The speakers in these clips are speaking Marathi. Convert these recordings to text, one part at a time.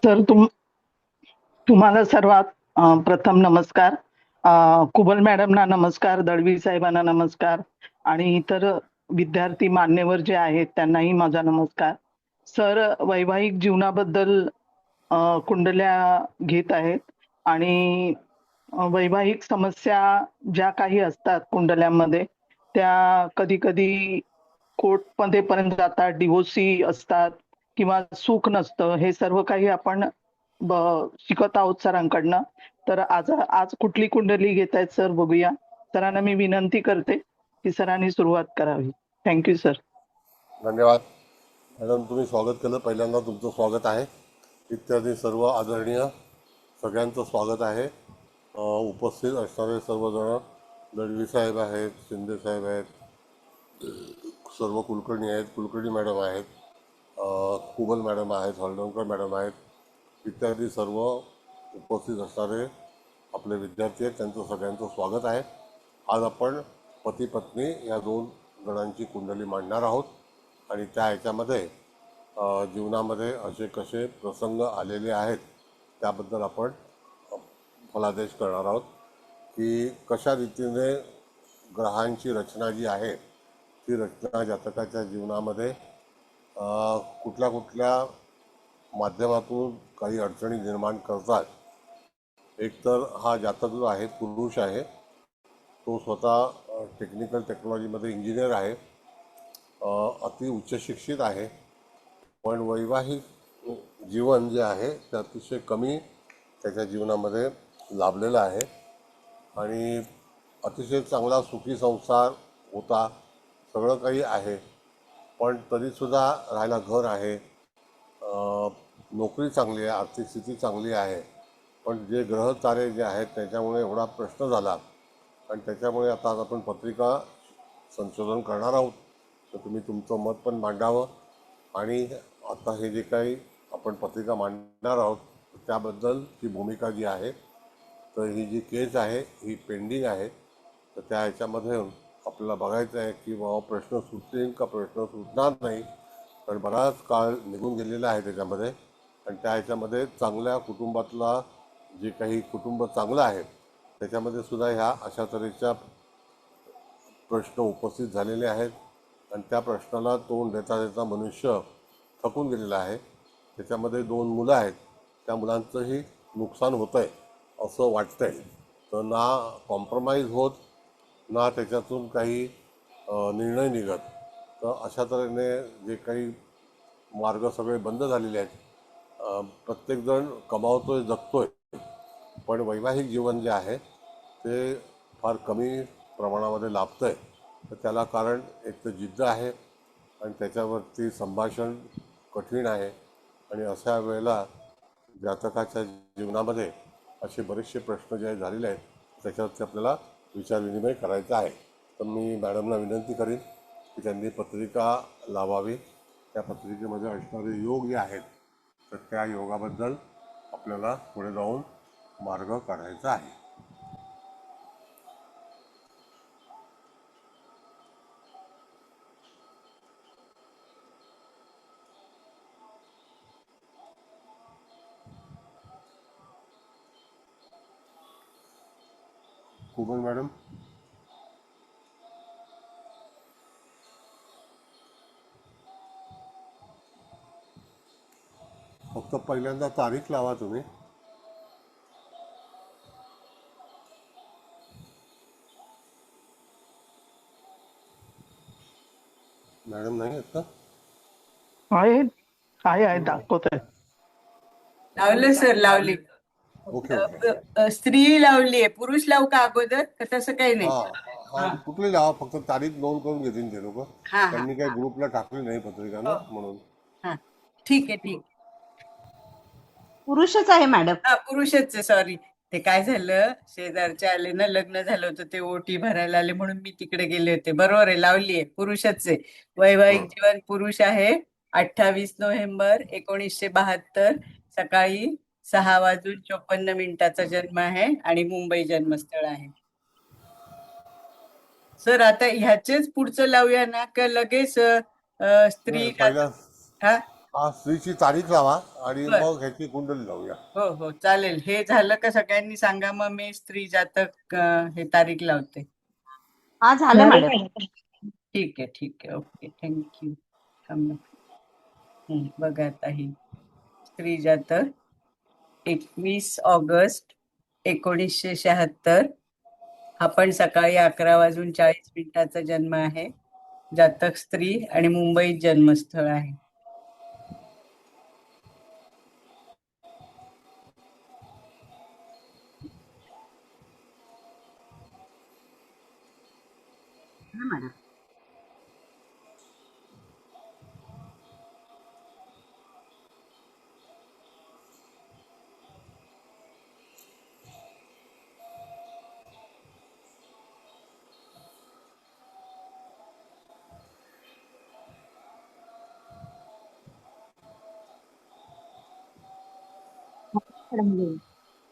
सर तुम्हाला सर्वात प्रथम नमस्कार. कुबल मॅडमना नमस्कार, दळवी साहेबांना नमस्कार आणि इतर विद्यार्थी मान्यवर जे आहेत त्यांनाही माझा नमस्कार. सर वैवाहिक जीवनाबद्दल कुंडल्या घेत आहेत आणि वैवाहिक समस्या ज्या काही असतात कुंडल्यांमध्ये त्या कधी-कधी कोर्टमध्ये पर्यंत जातात, डिव्होर्सही असतात किंवा सुख नसतं. हे सर्व काही आपण शिकत आहोत सरांकडनं. तर आज आज कुठली कुंडली घेतायत सर बघूया. सरांना मी विनंती करते की सरांनी सुरुवात करावी. Thank you sir. धन्यवाद मॅडम, तुम्ही स्वागत केलं. पहिल्यांदा तुमचं स्वागत आहे. इत्यादी सर्व आदरणीय सगळ्यांचं स्वागत आहे. उपस्थित असणारे सर्वजण, दळवी साहेब आहेत, शिंदे साहेब आहेत, सर्व कुलकर्णी आहेत, कुलकर्णी मॅडम आहेत, कुबल मॅडम आहेत, हळदणकर मॅडम आहेत, इत्यादी सर्व उपस्थित असणारे आपले विद्यार्थी आहेत, त्यांचं सगळ्यांचं स्वागत आहे. आज आपण पती पत्नी या दोन जणांची कुंडली मांडणार आहोत आणि त्या ह्याच्यामध्ये जीवनामध्ये असे कसे प्रसंग आलेले आहेत त्याबद्दल आपण फलादेश करणार आहोत की कशा रीतीने ग्रहांची रचना जी आहे ती रचना जातकाच्या जीवनामध्ये कुठल्या कुठल्या माध्यमातून काही अडचणी निर्माण करतात. एकतर हा जातक जो आहे पुरुष आहे, तो स्वतः टेक्निकल टेक्नॉलॉजीमध्ये इंजिनियर आहे, अति उच्च शिक्षित आहे, पण वैवाहिक जीवन जे आहे ते अतिशय कमी त्याच्या जीवनामध्ये लाभलेलं आहे आणि अतिशय चांगला सुखी संसार होता, सगळं काही आहे, पण तरीसुद्धा राहायला घर आहे, नोकरी चांगली आहे, आर्थिक स्थिती चांगली आहे, पण जे ग्रह तारे जे आहेत त्याच्यामुळे एवढा प्रश्न झाला आणि त्याच्यामुळे आता आज आपण पत्रिका संशोधन करणार आहोत. तर तुम्ही तुमचं मत पण मांडावं आणि आता हे जे काही आपण पत्रिका मांडणार आहोत त्याबद्दलची भूमिका जी आहे, तर ही जी केस आहे ही पेंडिंग आहे. तर त्या ह्याच्यामध्ये आपल्याला बघायचं आहे की बाबा प्रश्न सुटतील का प्रश्न सुटणार नाही, कारण बराच काळ निघून गेलेला आहे त्याच्यामध्ये. आणि त्या ह्याच्यामध्ये चांगल्या कुटुंबातला जे काही कुटुंब चांगलं आहे त्याच्यामध्ये सुद्धा ह्या अशा तऱ्हेच्या प्रश्न उपस्थित झालेले आहेत आणि त्या प्रश्नाला तोंड देता देता मनुष्य थकून गेलेला आहे. त्याच्यामध्ये दोन मुलं आहेत, त्या मुलांचंही नुकसान होतं आहे असं वाटतं आहे. तर ना कॉम्प्रोमाइज होत ना त्याच्यातून काही निर्णय निघत. तर अशा तऱ्हेने जे काही मार्ग सगळे बंद झालेले आहेत. प्रत्येकजण कमावतोय, जगतोय, पण वैवाहिक जीवन जे आहे ते फार कमी प्रमाणामध्ये लाभतं आहे. तर त्याला कारण एक तर जिद्द आहे आणि त्याच्यावरती संभाषण कठीण आहे आणि अशा वेळेला जातकाच्या जीवनामध्ये असे बरेचसे प्रश्न जे झालेले आहेत त्याच्यावरती आपल्याला विचारविनिमय करायचा आहे. तर मी मॅडमला विनंती करीन की त्यांनी पत्रिका लावावी. त्या पत्रिकेमध्ये असणारे योग जे आहेत तर त्या योगाबद्दल आपल्याला पुढे जाऊन मार्ग काढायचा आहे. कुबल मॅडम, फक्त पहिल्यांदा तारीख लावा तुम्ही. मॅडम नाही आहेत का? आहे आहे दाखवत आहे. लावलं सर, लावली. Okay okay. स्त्री लावली आहे, पुरुष लावू का अगोदर का तसं काही नाही? हा कुठली लावा, फक्त तारीख नोंद करून घेतील ते लोक. हा हा त्यांनी काही ग्रुपला टाकली नाही पत्रिका ना, म्हणून. हा ठीक आहे, ठीक. पुरुषच आहे मॅडम. हा पुरुषच आहे, सॉरी. ते काय झालं, शेजारच्या आले ना, लग्न झालं होतं, ते ओटी भरायला आले म्हणून मी तिकडे गेले होते. बरोबर आहे, लावली आहे, पुरुषच आहे. वैवाहिक जीवन पुरुष आहे. 28 नोव्हेंबर 1972 सकाळी 6:54 जन्म आहे आणि मुंबई जन्मस्थळ आहे. सर आता ह्याचेच पुढचं लावूया ना का लगेच स्त्री? पहिला हा हा स्त्रीची तारीख लावा आणि बर. मग ह्याची कुंडली लावूया. हो हो चालेल. हे झालं का सगळ्यांनी सांगा, मग मी स्त्री जातक हे तारीख लावते. हा झालं मॅडम. ठीक आहे ठीक आहे. Okay thank you. बघा आता ही स्त्री जातक 21 ऑगस्ट 1976. हा पण सकाळी 11:40 जन्म आहे. जातक स्त्री आणि मुंबईत जन्मस्थळ आहे. हा मॅडम.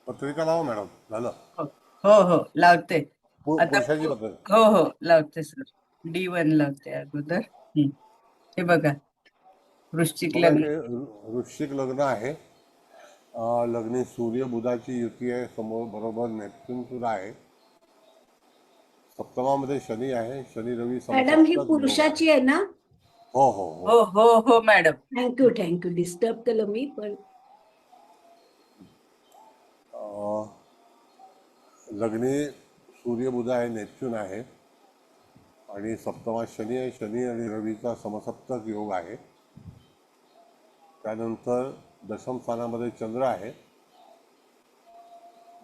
पत्रिका लावा मॅडम. झालं. हो हो हो लावते आता. पुरुषाची पत्रिका. हो हो लावते सर. D1 लावते अगोदर. हे बघा वृश्चिक बघा लग्न. हे वृश्चिक लग्न आहे. लग्नी सूर्य बुधाची युती आहे. समोर बरोबर नेपच्यून सुद्धा आहे. सप्तमामध्ये शनी आहे. शनी रवी मॅडम ही समसप्तक योग आहे. पुरुषाची आहे ना? हो हो हो. हो हो हो मॅडम. थँक्यू डिस्टर्ब केलं मी पण. लग्नी सूर्य बुध आहे. नेपच्यून आहे आणि सप्तमात शनी आहे. शनी आणि रवीचा समसप्तक योग आहे. त्यानंतर दशम स्थानामध्ये चंद्र आहे.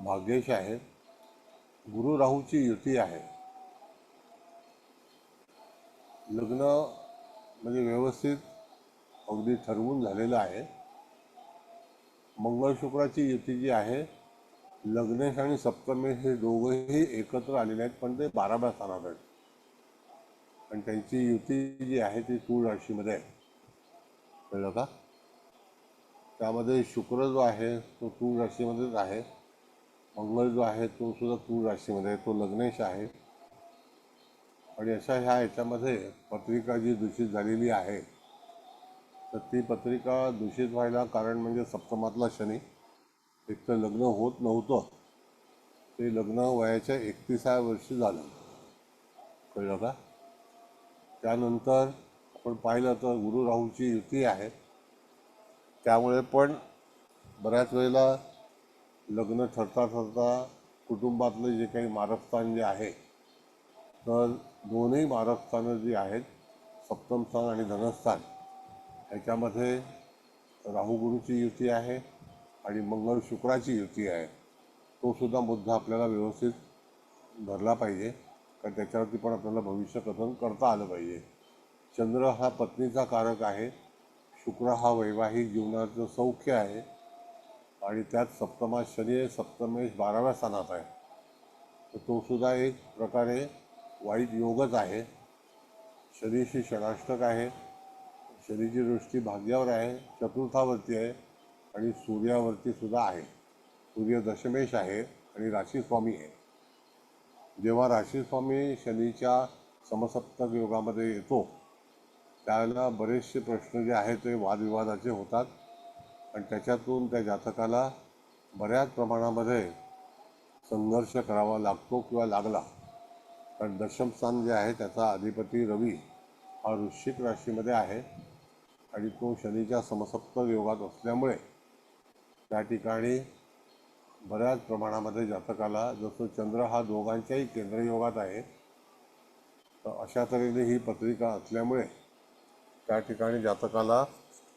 भाग्येश आहे. गुरु राहूची युती आहे. लग्न म्हणजे व्यवस्थित अगदी ठरवून झालेलं आहे. मंगळ शुक्राची युती जी आहे, लग्नेश आणि सप्तमेश हे दोघंही एकत्र आलेले आहेत, पण ते 12व्या स्थानात आहेत. आणि त्यांची युती जी आहे ती तूळ राशीमध्ये आहे. कळलं का? त्यामध्ये शुक्र जो आहे तो तूळ राशीमध्येच आहे. मंगळ जो आहे तो सुद्धा तूळ राशीमध्ये आहे. तो लग्नेश आहे. आणि अशा ह्याच्यामध्ये पत्रिका जी दूषित झालेली आहे, तर ती पत्रिका दूषित व्हायला कारण म्हणजे सप्तमातला शनी. एक तर लग्न होत नव्हतं, ते लग्न वयाच्या 31व्या वर्षी झालं. कळलं का? त्यानंतर आपण पाहिलं तर गुरु राहूची युती आहे. त्यामुळे पण बऱ्याच वेळेला लग्न ठरता ठरता कुटुंबातलं जे काही मारकस्थान जे आहे, तर दोन्ही मारकस्थानं जी आहेत, सप्तम स्थान आणि धनस्थान, ह्याच्यामध्ये राहू गुरुची युती आहे आणि मंगळ शुक्राची युती आहे. तो सुद्धा मुद्दा आपल्याला व्यवस्थित धरला पाहिजे, कारण त्याच्यावरती पण आपल्याला भविष्य कथन करता आलं पाहिजे. चंद्र हा पत्नीचा कारक आहे. शुक्र हा वैवाहिक जीवनाचं सौख्य आहे आणि त्यात सप्तमात शनी आहे. सप्तमेश 12व्या स्थानात आहे. तर तो सुद्धा एक प्रकारे वाईट योगच आहे. शनीशी षडाष्टक आहे. शनीची दृष्टी भाग्यावर आहे, चतुर्थावरती आहे आणि सूर्यावरती सुद्धा आहे. सूर्य दशमेश आहे आणि राशीस्वामी आहे. जेव्हा राशीस्वामी शनीच्या समसप्तक योगामध्ये येतो, त्याला बरेचसे प्रश्न जे आहेत ते वादविवादाचे होतात आणि त्याच्यातून त्या जातकाला बऱ्याच प्रमाणामध्ये संघर्ष करावा लागतो किंवा लागला. कारण दशमस्थान जे आहे त्याचा अधिपती रवी हा वृश्चिक राशीमध्ये आहे आणि तो शनीच्या समसप्तक योगात असल्यामुळे त्या ठिकाणी बऱ्याच प्रमाणामध्ये जातकाला, जसं चंद्र हा दोघांच्याही केंद्रयोगात आहे, तर अशा तऱ्हेने ही पत्रिका असल्यामुळे त्या ठिकाणी जातकाला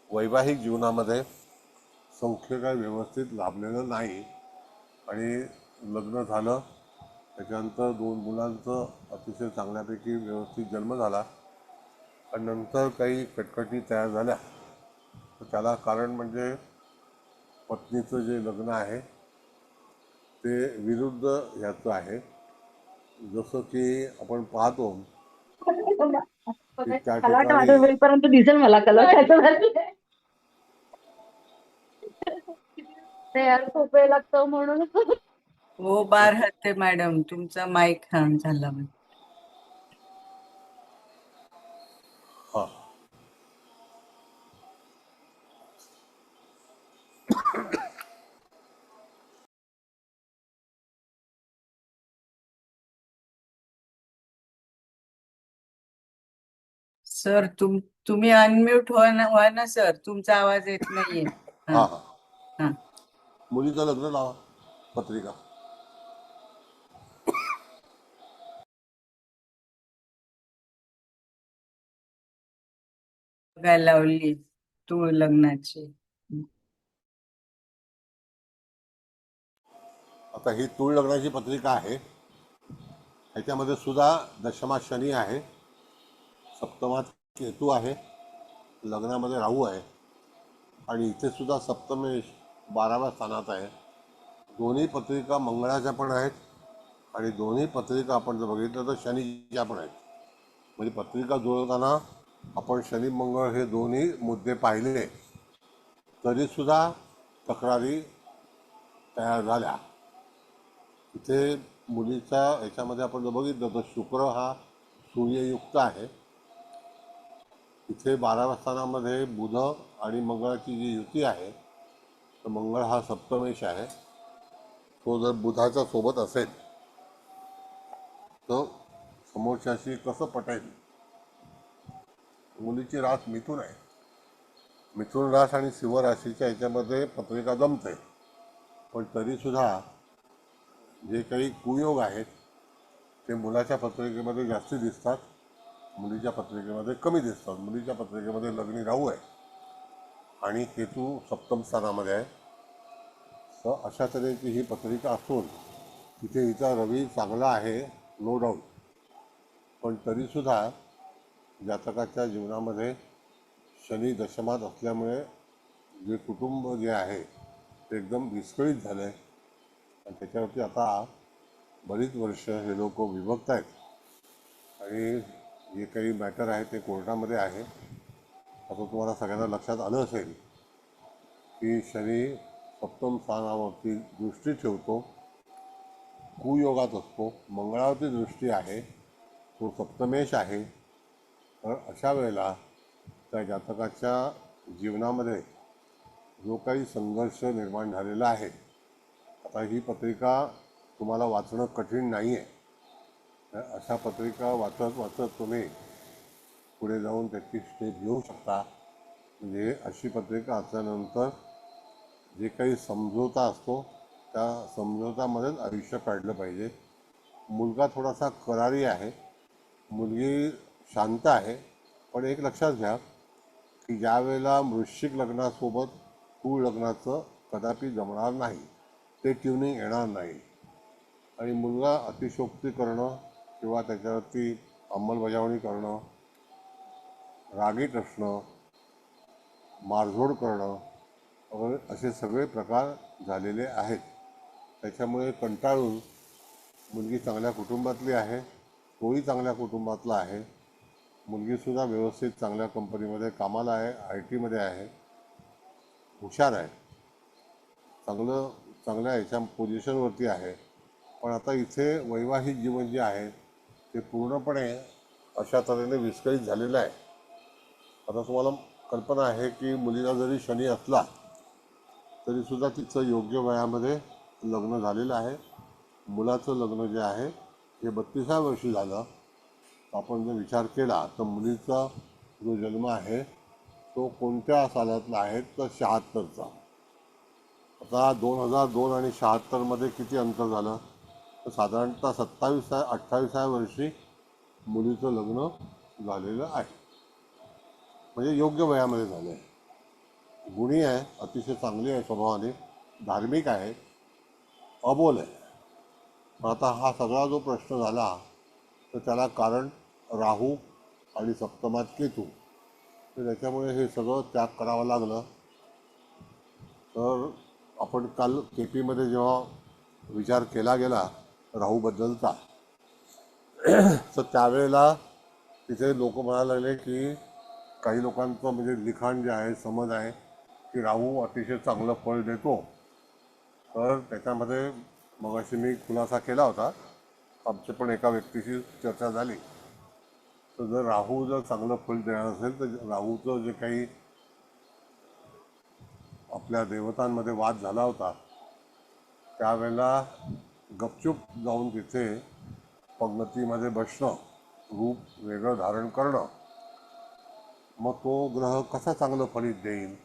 वैवाहिक जीवनामध्ये सौख्य काय व्यवस्थित लाभलेलं नाही. आणि लग्न झालं, त्याच्यानंतर 2 मुलांचं अतिशय चांगल्यापैकी व्यवस्थित जन्म झाला आणि नंतर काही कटकटी तयार झाल्या. तर त्याला कारण म्हणजे पत्नीचं जे लग्न आहे ते विरुद्ध ह्याचं आहे. जसं की आपण पाहतो की त्या मला वाटतं ठिकाणी माझं होईपर्यंत दिसेल मला कलर त्याचं झालं. तयार खूप वेळ लागतो म्हणून. हो बार हत्ते मॅडम, तुमचा माईक ऑन झाला. हां सर तुम्ही अनम्यूट व्हा ना सर, तुमचा आवाज येत नाहीये. हा हां हां. हा. मुलीचं लग्न लावा पत्रिका. बघायला लावली तूळ लग्नाची. आता ही तूळ लग्नाची पत्रिका आहे. ह्याच्यामध्ये सुद्धा दशमात शनी आहे, सप्तमात केतू आहे, लग्नामध्ये राहू आहे आणि इथे सुद्धा सप्तमेश 12व्या स्थानात आहे. दोन्ही पत्रिका मंगळाच्या पण आहेत आणि दोन्ही पत्रिका आपण जर बघितलं तर शनीच्या पण आहेत. म्हणजे पत्रिका जुळवताना आपण शनी मंगळ हे दोन्ही मुद्दे पाहिले तरीसुद्धा तक्रारी तयार झाल्या. इथे मुलीचा ह्याच्यामध्ये आपण जर बघितलं तर शुक्र हा सूर्ययुक्त आहे. इथे 12व्या स्थानामध्ये बुध आणि मंगळाची जी युती आहे तर मंगळ हा सप्तमेश आहे. तो जर बुधाच्या सोबत असेल तर समोरच्याशी कसं पटेल. मुलीची रास मिथुन आहे. मिथुन रास आणि सिंह राशीच्या ह्याच्यामध्ये पत्रिका जमते, पण तरीसुद्धा जे काही कुयोग आहेत ते मुलाच्या पत्रिकेमध्ये जास्ती दिसतात, मुलीच्या पत्रिकेमध्ये कमी दिसतात. मुलीच्या पत्रिकेमध्ये लग्नी राहू आहे आणि केतू सप्तम स्थानामध्ये आहे. तर अशा तऱ्हेची ही पत्रिका असून तिथे हिचा रवी चांगला आहे, नो डाऊट, पण तरीसुद्धा जातकाच्या जीवनामध्ये शनी दशमात असल्यामुळे जे कुटुंब जे आहे ते एकदम विस्कळीत झालं आहे आणि त्याच्यावरती आता बरीच वर्ष हे लोक विभक्त आहेत आणि जे काही मॅटर आहे ते कोर्टामध्ये आहे. आता तुम्हाला सगळ्यांना लक्षात आलं असेल की शनी सप्तम स्थानावरती दृष्टी ठेवतो, कुयोगात असतो, मंगळावरती दृष्टी आहे, तो सप्तमेश आहे. तर अशा वेळेला त्या जातकाच्या जीवनामध्ये जो काही संघर्ष निर्माण झालेला आहे, आता ही पत्रिका तुम्हाला वाचणं कठीण नाही आहे. अशा पत्रिका वाचत वाचत तुम्ही पुढे जाऊन त्याची स्टेप घेऊ शकता. म्हणजे अशी पत्रिका असल्यानंतर जे काही समझोता असतो त्या समझोतामध्येच आयुष्य काढलं पाहिजे. मुलगा थोडासा करारी आहे, मुलगी शांत आहे, पण एक लक्षात घ्या की ज्या वेळेला वृश्चिक लग्नासोबत तूळ लग्नाचं कदापि जमणार नाही, ते ट्युनिंग येणार नाही. आणि मुलगा अतिशयोक्ती करणं किंवा त्याच्यावरती अंमलबजावणी करणं, रागीट असणं, मारझोड करणं वगैरे असे सगळे प्रकार झालेले आहेत. त्याच्यामुळे कंटाळून मुलगी चांगल्या कुटुंबातली आहे, तोही चांगल्या कुटुंबातला आहे, मुलगीसुद्धा व्यवस्थित चांगल्या कंपनीमध्ये कामाला आहे, IT मध्ये आहे, हुशार आहे, चांगल्या ह्याच्या पोझिशनवरती आहे. पण आता इथे वैवाहिक जीवन जे आहे ते पूर्णपणे अशा तऱ्हेने विस्कळीत झालेलं आहे. आता तुम्हाला कल्पना आहे की मुलीला जरी शनी असला तरीसुद्धा तिचं योग्य वयामध्ये लग्न झालेलं आहे. मुलाचं लग्न जे आहे हे 32व्या वर्षी झालं. आपण जर विचार केला तर मुलीचा जो जन्म आहे तो कोणत्या सालातला आहे तर 76चा. आता 2002 आणि 76मध्ये किती अंतर झालं तर साधारणतः 28व्या वर्षी मुलीचं लग्न झालेलं आहे. म्हणजे योग्य वयामध्ये झालं आहे. गुणी आहे, अतिशय चांगली आहे स्वभावाने, धार्मिक आहे, अबोल आहे. पण आता हा सगळा जो प्रश्न झाला तर त्याला कारण राहू आणि सप्तमात केतू, तर त्याच्यामुळे हे सगळं त्याग करावं लागलं. तर आपण काल KP मध्ये जेव्हा विचार केला गेला राहूबद्दलचा तर त्यावेळेला तिथे लोक म्हणायला लागले की काही लोकांचं म्हणजे लिखाण जे आहे, समज आहे की राहू अतिशय चांगलं फळ देतो. तर त्याच्यामध्ये मगाशी मी खुलासा केला होता, आमच्या पण एका व्यक्तीशी चर्चा झाली. तर जर राहू जर चांगलं फळ देणार असेल तर राहूचं जे काही आपल्या देवतांमध्ये वाद झाला होता त्यावेळेला गपचूप जाऊन तिथे पंगतीमध्ये बसणं, रूप वेगळं धारण करणं मग तो ग्रह कसा चांगलं फलित देईल,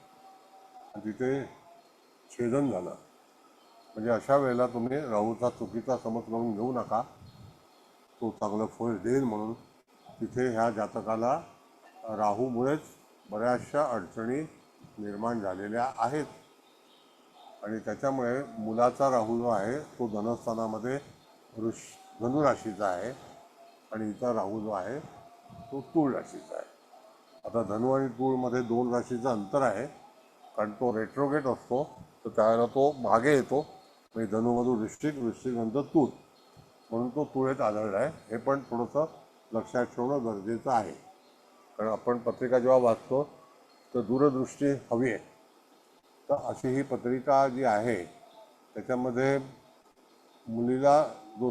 आणि तिथे छेदन झालं. म्हणजे अशा वेळेला तुम्ही राहूचा चुकीचा समज करून घेऊ नका, तो चांगलं फळ देईल म्हणून. तिथे ह्या जातकाला राहूमुळेच बऱ्याचशा अडचणी निर्माण झालेल्या आहेत, आणि त्याच्यामुळे मुलाचा राहू जो आहे तो धनस्थानामध्ये धनुराशीचा आहे, आणि हिचा राहू जो आहे तो तूळ राशीचा आहे. आता धनु आणि तूळमध्ये 2 राशीचं अंतर आहे, कारण तो रेट्रोगेट असतो, तर त्यावेळेला तो मागे येतो. म्हणजे धनुमधून वृश्चिक, वृश्चिकनंतर तूळ, म्हणून तो तुळेत आढळला आहे. हे पण थोडंसं लक्षात ठेवणं गरजेचं आहे, कारण आपण पत्रिका जेव्हा वाचतो तर दूरदृष्टी हवी आहे. तर अशी ही पत्रिका जी आहे त्याच्यामध्ये मुलीला जो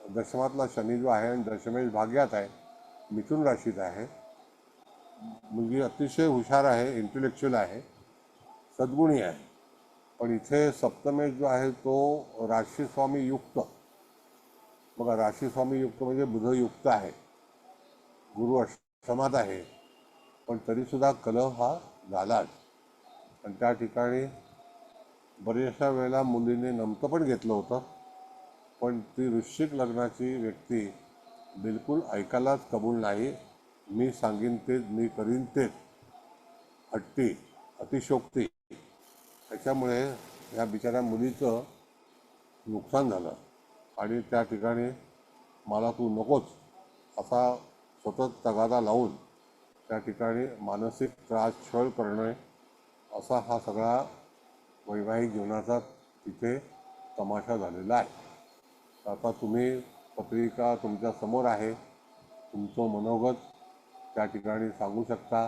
दशमातला शनी जो आहे आणि दशमेश भाग्यात आहे, मिथुन राशीत आहे. मुलगी अतिशय हुशार आहे, इंटेलेक्च्युअल आहे, सद्गुणी आहे. पण इथे सप्तमेश जो आहे तो राशीस्वामी युक्त. बघा, राशीस्वामी युक्त म्हणजे बुधयुक्त आहे, गुरु अष्टमात आहे, पण तरीसुद्धा कलह हा झालाच. आणि त्या ठिकाणी बऱ्याचशा वेळेला मुलीने नमतं पण घेतलं होतं, पण ती वृश्चिक लग्नाची व्यक्ती बिलकुल ऐकायलाच कबूल नाही. मी सांगीन तेच, मी करीन तेच, हट्टी, अतिशोक्ती. त्याच्यामुळे ह्या बिचाऱ्या मुलीचं नुकसान झालं, आणि त्या ठिकाणी मला तू नकोच असा सतत तगादा लावून त्या ठिकाणी मानसिक त्रास, छळ करणे, असा हा सगळा वैवाहिक जीवनाचा तिथे तमाशा झालेला आहे. आता तुम्ही पत्रिका तुमच्या समोर आहे, तुमचं मनोगत त्या ठिकाणी सांगू शकता.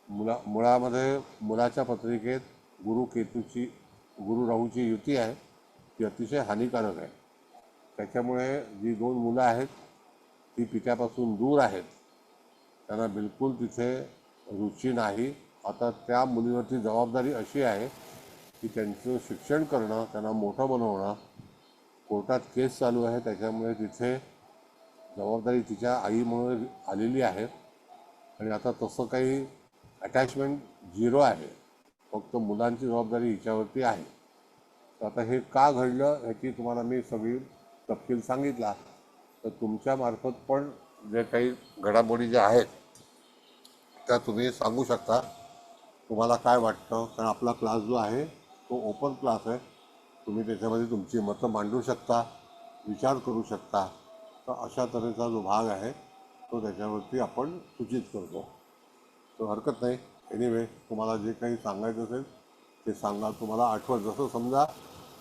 मुळामध्ये मुलाच्या पत्रिकेत गुरु राहूची युती आहे, ती अतिशय हानिकारक आहे. त्याच्यामुळे जी 2 मुलं आहेत ती पित्यापासून दूर आहेत, त्यांना बिलकुल तिथे रुची नाही. आता त्या मुलीवरची जबाबदारी अशी आहे की त्यांचं शिक्षण करणं, त्यांना मोठं बनवणं. कोर्टात केस चालू आहे, त्याच्यामुळे तिथे जबाबदारी तिच्या आईमुळे आलेली आहे, आणि आता तसं काही अटॅचमेंट 0 आहे, फक्त मुलांची जबाबदारी हिच्यावरती आहे. तर आता हे का घडलं ह्याची तुम्हाला मी सगळी तपशील सांगितला, तर तुमच्या मार्फत पण जे काही घडामोडी ज्या आहेत त्या तुम्ही सांगू शकता. तुम्हाला काय वाटतं, कारण आपला क्लास जो आहे तो ओपन क्लास आहे, तुम्ही त्याच्यामध्ये तुमची मतं मांडू शकता, विचार करू शकता. तर अशा तऱ्हेचा जो भाग आहे तो त्याच्यावरती आपण सूचित करतो, तर हरकत नाही. एनिवे, तुम्हाला जे काही सांगायचं असेल ते सांगा. तुम्हाला आठवत, जसं समजा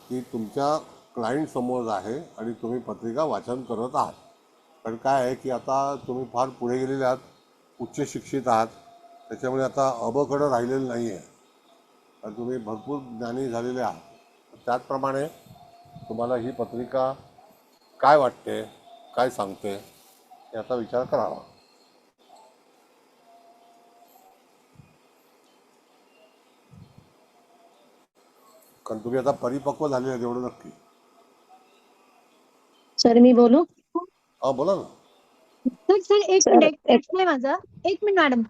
की तुमच्या क्लायंट समोर आहे आणि तुम्ही पत्रिका वाचन करत आहात, कारण काय आहे की आता तुम्ही फार पुढे गेलेले आहात, उच्च शिक्षित आहात, त्याच्यामुळे आता अबकडं राहिलेलं नाही आहे, आणि तुम्ही भरपूर ज्ञानी झालेले आहात. त्याचप्रमाणे तुम्हाला ही पत्रिका काय वाटते, काय सांगते, याचा विचार करावा. कारण तुम्ही आता परिपक्व झालेले आहेत एवढं नक्की. सर मी बोलू? हा, बोला ना. सर एक सर, मिनिट, प्रश्न आहे माझा. एक मिनिट मॅडम.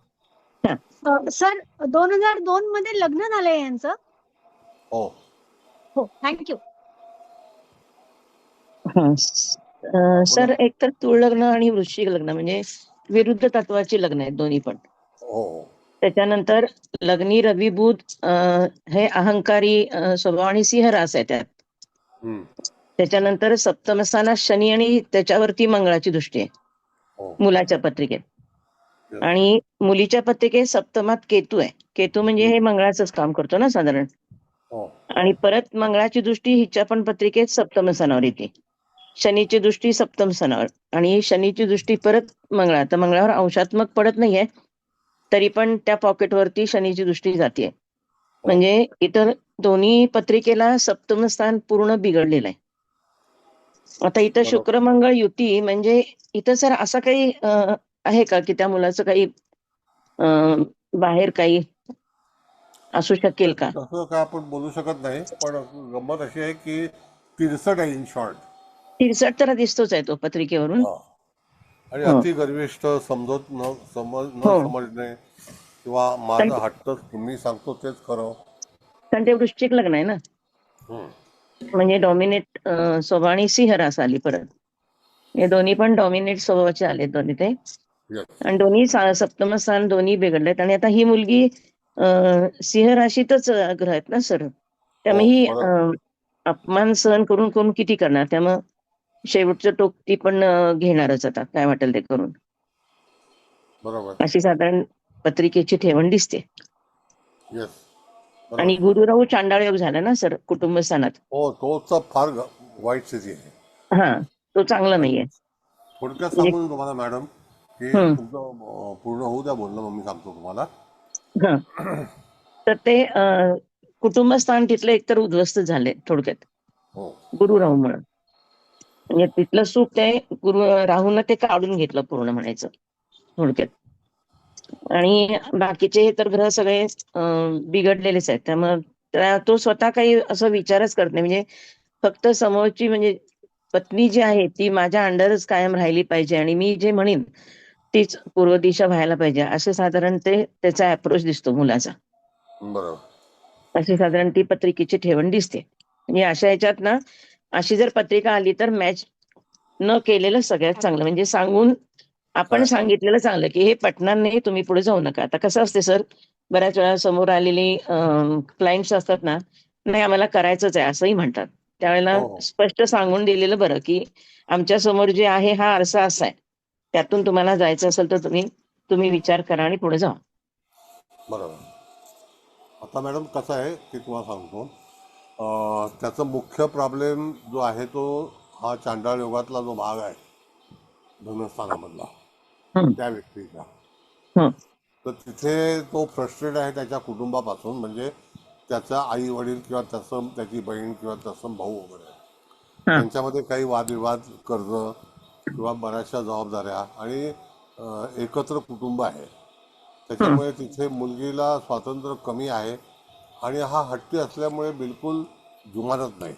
हा. सर 2002 मध्ये लग्न झालंय यांचं? हो, हो, थँक्यू. सर एक तर तूळ लग्न आणि वृश्चिक लग्न म्हणजे विरुद्ध तत्वाची लग्न आहेत दोन्ही पण. हो, हो. त्याच्यानंतर लग्नी रवी बुध हे अहंकारी स्वभाव आणि सिंह रास आहे त्यात. हम्म. त्याच्यानंतर सप्तम स्थानात शनी आणि त्याच्यावरती मंगळाची दृष्टी आहे हो. मुलाच्या पत्रिकेत. Yes. आणि मुलीच्या पत्रिकेत सप्तमात केतू आहे. केतू म्हणजे हे मंगळाचंच काम करतो ना साधारण. हो. आणि परत मंगळाची दृष्टी हिच्या पण पत्रिकेत सप्तम स्थानावर येते. शनीची दृष्टी सप्तम स्थानावर, आणि शनीची दृष्टी परत मंगळा. तर मंगळावर अंशात्मक पडत नाहीये, तरी पण त्या पॉकेटवरती शनीची दृष्टी जाते. म्हणजे इतर दोन्ही पत्रिकेला सप्तम स्थान पूर्ण बिघडलेलं आहे. आता इथं बरोबर. शुक्र मंगळ युती म्हणजे इथं सर असं काही आहे का की त्या मुलाचं काही बाहेर काही असू शकेल का? तसं काय आपण बोलू शकत नाही, पण गंमत अशी आहे की 63 आहे इन शॉर्ट. 63 तर दिसतोच आहे तो पत्रिकेवरून. आणि हो अति गर्विष्ठ समजत न हो समजणे किंवा कारण माझा हट्टच मी सांगतो तेच खरं. कारण ते वृश्चिक लग्न आहे ना, हम्म. म्हणजे डॉमिनेट स्वभाव आणि सिंह रास आली परत. हे दोन्ही पण डॉमिनेट स्वभावाचे आले दोन्ही ते, येस. आणि दोन्ही सप्तम स्थान दोन्ही बिघडलेत. आणि आता ही मुलगी सिंह राशीतच ग्रह आहेत ना सर, त्यामुळे हो, ही बरोबर. अपमान सहन करून करून किती करणार, त्यामुळं शेवटचं टोक ती पण घेणारच आता, काय वाटेल ते करून. बरोबर. अशी साधारण पत्रिकेची ठेवण दिसते. येस. आणि बरोबर. गुरु राहू चांडाळ योग झाला ना सर कुटुंब स्थानात. हो, तोच फार वाईट स्थिती आहे. हा, तो चांगला आणि नाहीये थोडक्यात म्हणजे. सांगू तुम्हाला मॅडम, की हम्म, तुमचं पूर्ण होऊ द्या बोलणं, मग मी सांगतो तुम्हाला. हा. तर ते कुटुंब स्थान तिथलं एकतर उद्ध्वस्त झाले थोडक्यात हो. गुरु राहूमुळे. म्हणजे तिथलं सुख ते गुरु राहून ते काढून घेतलं पूर्ण म्हणायचं थोडक्यात. आणि बाकीचे हे तर ग्रह सगळे बिघडलेलेच आहेत, त्यामुळे तो स्वतः काही असं विचारच करत नाही. म्हणजे फक्त समोरची म्हणजे पत्नी जी आहे ती माझ्या अंडरच कायम राहिली पाहिजे आणि मी जे म्हणेन तीच पूर्व दिशा व्हायला पाहिजे, असे साधारण ते त्याचा अप्रोच दिसतो मुलाचा. बरोबर. अशी साधारण ती पत्रिकेची ठेवण दिसते. म्हणजे अशा ह्याच्यात ना, अशी जर पत्रिका आली तर मॅच न केलेलं सगळ्यात चांगलं. म्हणजे सांगून आपण काय? सांगितलेलं चांगलं की हे पटणार नाही, तुम्ही पुढे जाऊ नका. आता कसं असते सर, बऱ्याच वेळा समोर आलेली क्लायंट्स असतात ना, नाही आम्हाला करायचंच आहे असंही म्हणतात. त्यावेळेला हो, हो. स्पष्ट सांगून दिलेलं बरं की आमच्या समोर जे आहे हा आरसा असा आहे, त्यातून तुम्हाला जायचं असेल तर तुम्ही तुम्ही विचार करा आणि पुढे जा. बरोबर. आता मॅडम कसं आहे की तुम्हाला सांगतो, त्याचा मुख्य प्रॉब्लेम जो आहे तो हा चांडाळ योगातला जो भाग आहे धनस्थानामधला हं, त्या व्यक्तीचा, हं, तर तिथे तो फ्रस्ट्रेट आहे त्याच्या कुटुंबापासून. म्हणजे त्याचा आई वडील किंवा त्याची बहीण किंवा त्याचा भाऊ वगैरे हं, यांच्यामध्ये काही वादविवाद, कर्ज किंवा बऱ्याचशा जबाबदाऱ्या आणि एकत्र कुटुंब आहे. हं, त्याच्यामुळे तिथे मुलगीला स्वातंत्र्य कमी आहे आणि हा हट्टी असल्यामुळे बिलकुल जुमानत नाही.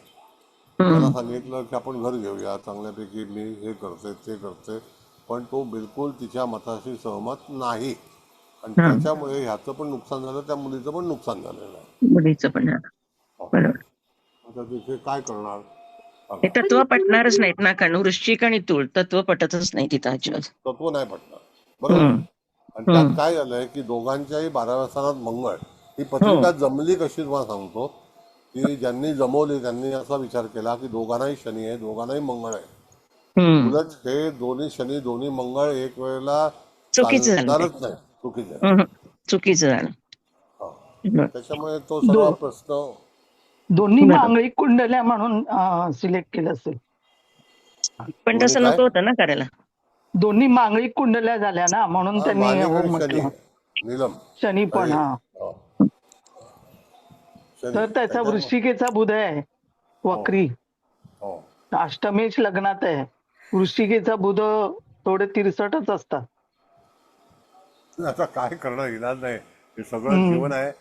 त्याला हं, सांगितलं की आपण घर घेऊया चांगल्यापैकी, मी हे करते ते करते, पण तो बिलकुल तिच्या मताशी सहमत नाही. आणि हं. त्याच्यामुळे ह्याचं पण नुकसान झालं, त्या मुलीचं पण नुकसान झालेलं आहे. मुलीचं पण झालं. बरोबर. आता तिथे काय करणार हे बघा. तत्व पटणारच नाहीत ना, कारण वृश्चिक आणि तूळ तत्व पटतच नाही तिथं अजिबात. तत्व नाही पटणार. बरोबर आहे. हं, आणि त्यात हं, काय झालंय की दोघांच्याही 12व्या स्थानात मंगळ. ही हो, पत्रिका जमली कशी तुम्हाला सांगतो, की ज्यांनी जमवली त्यांनी असा विचार केला की दोघांनाही शनी आहे, दोघांनाही मंगळ आहे. हं. उलट हे दोन्ही शनी दोन्ही मंगळ एक वेळेला चुकीचं झालं ते. चालणारच नाही. चुकीचं आहे. हं, चुकीचं झालं. हा. बरं. त्याच्यामुळे तो दो सगळा प्रश्न. दोन्ही बरं. मांगलिक कुंडल्या म्हणून सिलेक्ट केलं असेल. पण दोन्ही तसं काय? नको होतं ना करायला. दोन्ही मांगलिक कुंडल्या झाल्या ना, म्हणून हा, त्यांनी मालिक हो आणि शनी म्हटलं. नीलम. शनी पण आणि हा. हो, शनी तर त्याचा त्याच्यामुळे. वृश्चिकेचा बुध आहे हो, वक्री, हो. अष्टमेश लग्नात आहे. वृश्चिकेचा बुध थोडे तिरसटच असतात. आता काय करणं, इलाज नाही. हे सगळं जीवन हम्म. आहे.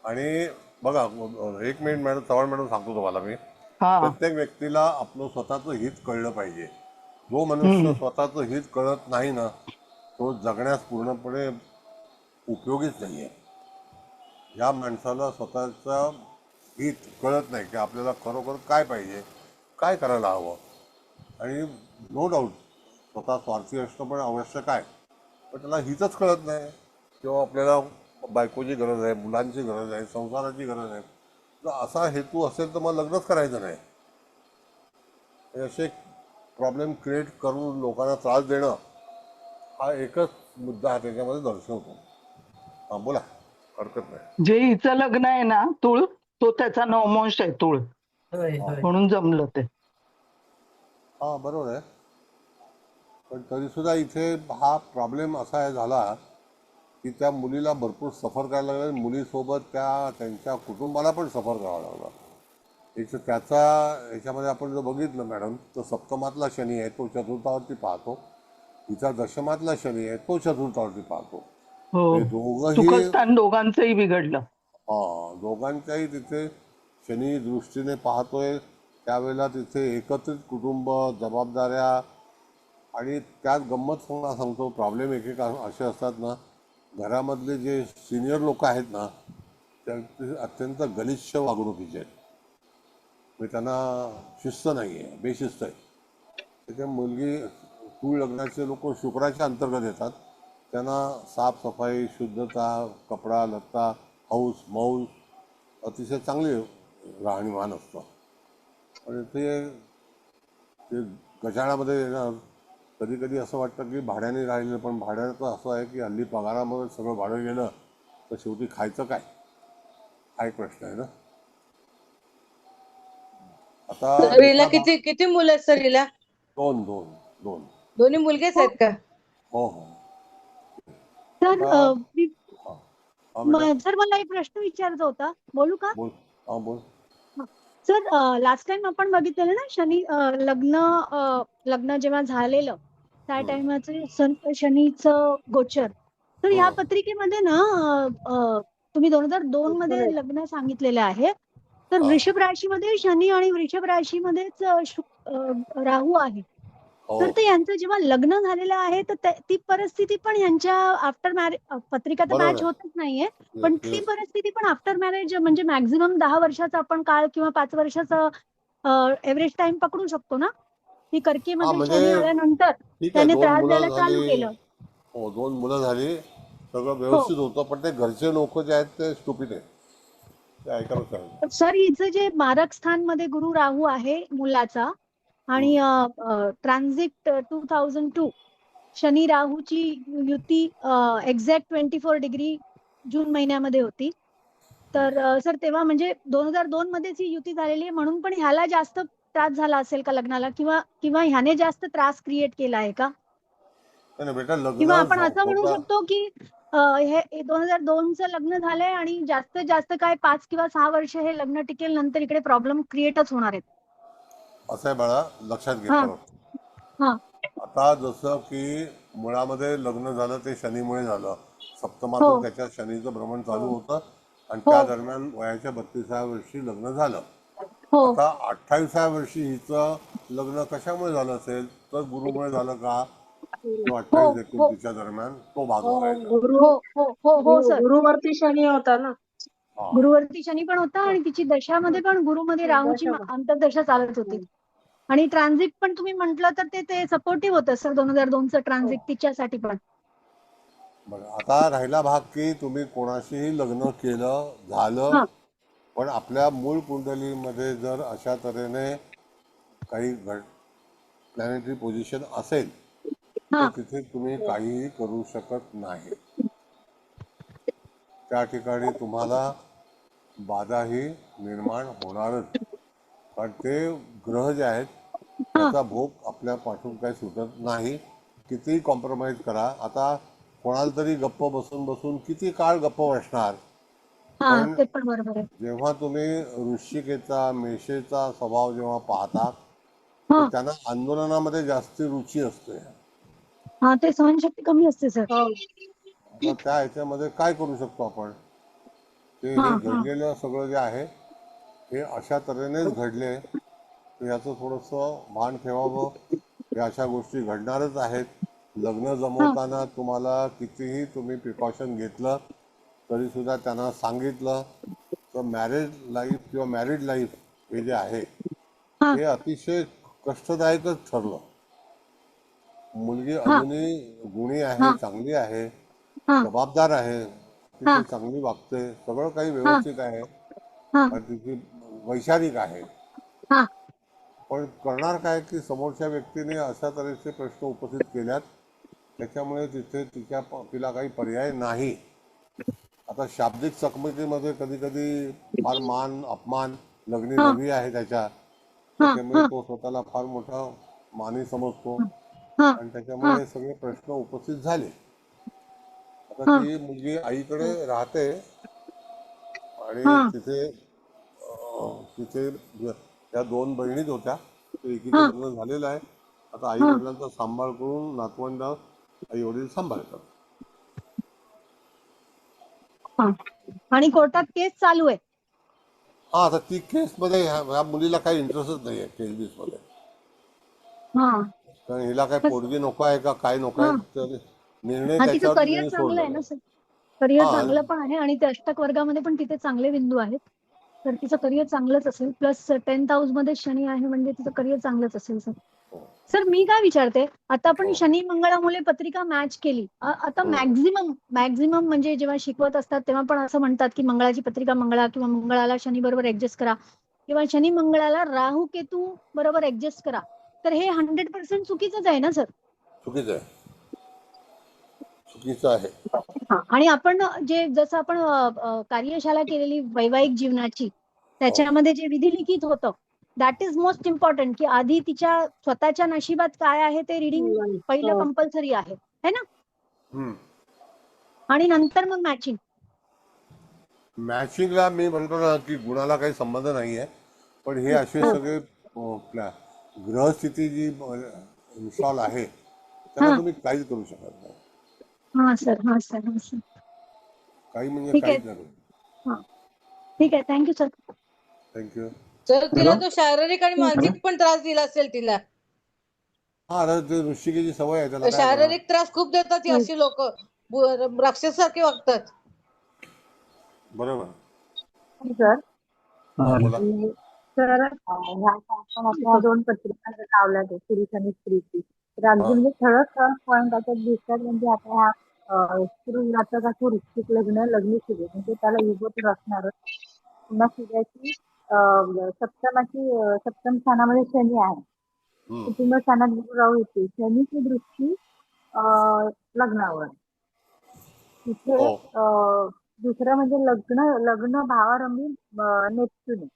आणि बघा, एक मिनिट मॅडम, चव्हाण मॅडम, सांगतो तुम्हाला मी. हा. प्रत्येक व्यक्तीला आपलं स्वतःचं हित कळलं पाहिजे. जो मनुष्य हम्म. स्वतःचं हित कळत नाही ना, तो जगण्यास पूर्णपणे उपयोगीच नाही आहे. या माणसाला स्वतःचं हित कळत नाही की आपल्याला खरोखर काय पाहिजे, काय करायला हवं. आणि नो डाऊट स्वतः स्वार्थी असणं पण आवश्यक आहे, पण त्याला हितच कळत नाही. किंवा आपल्याला बायकोची गरज आहे, मुलांची गरज आहे, संसाराची गरज आहे. तर असा हेतू असेल तर मग लग्नच करायचं नाही. हे असे प्रॉब्लेम क्रिएट करून लोकांना त्रास देणं हा एकच मुद्दा हा त्याच्यामध्ये दर्शवतो. हां, बोला, हरकत नाही. जे हिचं लग्न आहे ना तुळ, तो त्याचा नवमोश आहे तुळ, होय हां, होय. म्हणून जमलं ते. हां, बरोबर आहे. पण तरीसुद्धा इथे हा प्रॉब्लेम असा आहे झाला की त्या मुलीला भरपूर सफर करायला लागलं आणि मुलीसोबत त्यांच्या कुटुंबाला पण सफर करावं लागलं. त्याचा ह्याच्यामध्ये आपण जर बघितलं मॅडम, तर सप्तमातला शनी आहे तो चतुर्थावरती पाहतो, तिचा दशमातला शनी आहे तो चतुर्थावरती पाहतो. हो, हे दोघंही सुखस्थान दोघांचंही बिघडलं. दोघांच्याही तिथे शनी दृष्टीने पाहतोय. त्यावेळेला तिथे एकत्रित कुटुंब, जबाबदाऱ्या आणि त्यात गंमत सांगतो, प्रॉब्लेम एक असे असतात ना, घरामधले जे सिनियर लोक आहेत ना, ते अत्यंत गलिच्छ वागणुकीचे आहेत. म्हणजे त्यांना शिस्त नाही आहे, बेशिस्त आहे. त्याच्या मुलगी मूळ लग्नाचे लोक शुक्राच्या अंतर्गत येतात. त्यांना साफसफाई, शुद्धता, कपडा लत्ता, हौस मौज अतिशय चांगली राहणीमान असतं. आणि ते गजाळामध्ये येणार. कधी कधी असं वाटतं की भाड्याने राहिलं, पण भाड्याचं असं आहे की हल्ली पगारामध्ये सगळं भाडं गेलं तर शेवटी खायचं काय, हा एक प्रश्न आहे ना. आता तर हिला दुसरा भाग, किती किती मुलं आहेत सर हिला? दोन दोन दोन दोन्ही मुलगेच आहेत का? हो हो. सर आता हा हा बेटा सर मला एक प्रश्न विचारायचा होता, बोलू का? बोल. हा बोल. सर लास्ट टाइम आपण बघितलेलं ना शनी लग्न जेव्हा झालेलं त्या टाइमाचं शनीचं गोचर. तर ह्या पत्रिकेमध्ये ना तुम्ही 2002 मध्ये लग्न सांगितलेलं आहे. तर हा वृषभ राशीमध्ये शनी आणि वृषभ राशीमध्येच राहू आहे. हो तर ते यांचं जेव्हा लग्न झालेलं आहे तर ती परिस्थिती पण यांच्या आफ्टर मॅरेज, पत्रिका तर बरोबर मॅच आहे. होतच नाहीये, Yes, पण ती yes. परिस्थिती पण आफ्टर मॅरेज म्हणजे मॅक्झिमम 10 वर्षाचा आपण काळ किंवा 5 वर्षाचा एव्हरेज टाइम पकडू शकतो ना, की हा कर्कीमध्ये म्हणजे शनी आल्यानंतर ठीक आहे, त्याने दोन त्रास मुलं द्यायला चालू झाली. केलं. हो, दोन मुलं झाली, सगळं हो. व्यवस्थित होतं, पण ते घरचे लोक जे आहेत ते स्टुपिड आहेत, ते ऐकायला सांगितलं. सर हिचं जे मारक स्थान मध्ये गुरु राहू आहे मुलाचा आणि ट्रान्झिट 2002 शनी राहूची युती एक्झॅक्ट 24 डिग्री जून महिन्यामध्ये होती. तर सर तेव्हा म्हणजे 2002 मध्येच ही युती झालेली आहे, म्हणून पण ह्याला जास्त त्रास झाला असेल का लग्नाला, किंवा किंवा ह्याने जास्त त्रास क्रिएट केला आहे का? नाही नाही बेटा, किंवा लग्न आपण असं म्हणू होतं. शकतो की हे 2002चं लग्न झालंय आणि जास्तीत जास्त काय 5 किंवा 6 वर्ष हे लग्न टिकेल, नंतर इकडे प्रॉब्लेम क्रिएटच होणार आहेत. असं आहे बाळा, लक्षात घे हा परत. हा आता जसं की मुळामध्ये लग्न झालं ते शनीमुळे झालं, हो सप्तमातून त्याच्या शनीचं भ्रमण चालू होतं आणि हो त्या दरम्यान वयाच्या 32व्या वर्षी लग्न झालं. हो आता 28व्या वर्षी हिचं लग्न कशामुळे झालं असेल, तर गुरुमुळे झालं का, किंवा हो 28-29च्या दरम्यान तो भाग बघायचा. हो हो हो हो सर, गुरुवरती शनी होता ना. हा गुरुवरती शनी पण होता आणि तिची दशामध्ये पण गुरुमध्ये राहूची अंतर्दशा चालत होती. आणि ट्रान्झिट पण तुम्ही म्हंटल तर ते सपोर्टिव्ह होतं सर 2002चं ट्रान्झिट तिच्यासाठी पण. बरं, आता राहिला भाग की तुम्ही कोणाशीही लग्न केलं झालं, हा पण आपल्या मूळ कुंडलीमध्ये जर अशा तऱ्हेने काही प्लॅनेटरी पोझिशन असेल तर हा तिथे तुम्ही काहीही करू शकत नाही. त्या ठिकाणी तुम्हाला बाधाही निर्माण होणारच, कारण ते ग्रह जे आहेत हा त्याचा भोग आपल्या पाठून काही सुटत नाही. कितीही कॉम्प्रोमाइज करा. आता कोणाला तरी गप्प बसून बसून किती काळ गप्प बसणार. हा पण ते पण बरोबर आहे. जेव्हा तुम्ही वृश्चिकेचा मेषेचा स्वभाव जेव्हा पाहता तर हा त्यांना आंदोलनामध्ये जास्ती रुची असते. हा ते सहनशक्ती कमी असते सर. आता त्या ह्याच्यामध्ये काय करू शकतो आपण, ते हा हे हा घडलेलं सगळं जे आहे हे अशा तऱ्हेनेच घडले, तर याचं थोडंसं भान ठेवावं. या अशा गोष्टी घडणारच आहेत. लग्न हा जमवताना तुम्हाला कितीही तुम्ही प्रिकॉशन घेतलं तरीसुद्धा त्यांना सांगितलं तर मॅरेज लाईफ किंवा मॅरिड लाईफ हे जे आहे हा हे अतिशय कष्टदायकच ठरलं. मुलगी हा अजूनही गुणी आहे, हा चांगली आहे, हा जबाबदार आहे, हा अतिशय चांगली वागते, सगळं काही हा व्यवस्थित आहे हा आणि तिची वैचारिक आहे. हा पण करणार काय की समोरच्या व्यक्तीने अशा तऱ्हेचे प्रश्न उपस्थित केल्यात, त्याच्यामुळे तिथे तिला काही पर्याय नाही. आता शाब्दिक चकमकीमध्ये कधी कधी फार मान अपमान, लग्नी हा नवी आहे हा त्याच्यामुळे हा तो स्वतःला फार मोठा मानी समजतो हा आणि हा त्याच्यामुळे सगळे प्रश्न उपस्थित झाले. आता हा ती मुलगी आईकडे राहते आणि हा तिथे त्या दोन बहिणीच होत्या, तर एकीचं हा लग्न झालेलं आहे. आता आई हा वडिलांचा सांभाळ करून नातवंड आई वडील सांभाळतात. हा आणि कोर्टात केस चालू आहे. हा, आता ती केसमध्ये ह्या मुलीला काही इंटरेस्टच नाही आहे केस बीसमध्ये. हा कारण हिला काय तर पोरगी नको आहे का काय नको आहे, हा तर निर्णय हा तिचं त्याच्यावर करिअर तिने चांगलं आहे सोडलेला ना आहे. सर. करिअर हा चांगलं पण आहे आणि ते अष्टक वर्गामध्ये पण तिथे चांगले बिंदू आहेत. तर तिचं करिअर चांगलंच असेल. प्लस 10th हाऊस मध्ये शनी आहे म्हणजे तिचं करिअर चांगलंच असेल सर. हो सर मी काय विचारते, आता आपण हो शनी मंगळामुळे पत्रिका मॅच केली. आता हम्म. मॅक्झिमम म्हणजे जेव्हा शिकवत असतात तेव्हा पण असं म्हणतात की मंगळाची पत्रिका मंगळा किंवा मंगळाला शनी बरोबर ऍडजस्ट करा किंवा शनी मंगळाला राहू केतू बरोबर ऍडजस्ट करा. तर हे 100% चुकीचंच आहे ना सर. चुकीचं आहे, चुकीचं आहे. हा आणि आपण जे जसं आपण कार्यशाळा केलेली वैवाहिक जीवनाची हो त्याच्यामध्ये जे विधिलिखित होतं दॅट इज मोस्ट इम्पॉर्टंट की आधी तिच्या स्वतःच्या नशिबात काय आहे ते रिडिंग पहिलं हो. कंपल्सरी आहे ना. हम्म. आणि नंतर मग मॅचिंग. मॅचिंगला मी म्हणतो ना की गुणाला काही संबंध नाही आहे, पण हे असे सगळे ग्रहस्थिती जी इन्स्टॉल आहे त्याला हा तुम्ही काहीच करू शकत नाही. हा सर हा सर हा सर. काही म्हणजे ठीक आहे. काहीच नाही. हा ठीक आहे. Thank you sir. थँक्यू. तर तिला तो शारीरिक आणि मानसिक पण त्रास दिला असेल तिला. हा आता ते वृश्चिकेची सवय आहे, त्याला काय करणार. शारीरिक त्रास खूप देतात ही अशी लोक, राक्षसारखी वागतात. बरोबर. सर हा बोला. सर ह्या आपण आपल्या 2 पत्रिका जर लावल्या आहेत पुरुष आणि स्त्रीची, तर अगदी हा म्हणजे ठळक पॉईंट त्याच्यात दिसतात. म्हणजे आता ह्या स्त्री जातकाचं वृश्चिक लग्न सूर्य म्हणजे त्याला युगत असणार. पुन्हा सूर्याची सप्तम स्थानामध्ये शनी आहे. हम्म. कुटुंब स्थानात गुरु राहू येते. शनीची दृष्टी लग्नावर. तिथे हो दुसरं म्हणजे लग्न भावारंभी नेपच्यून आहे.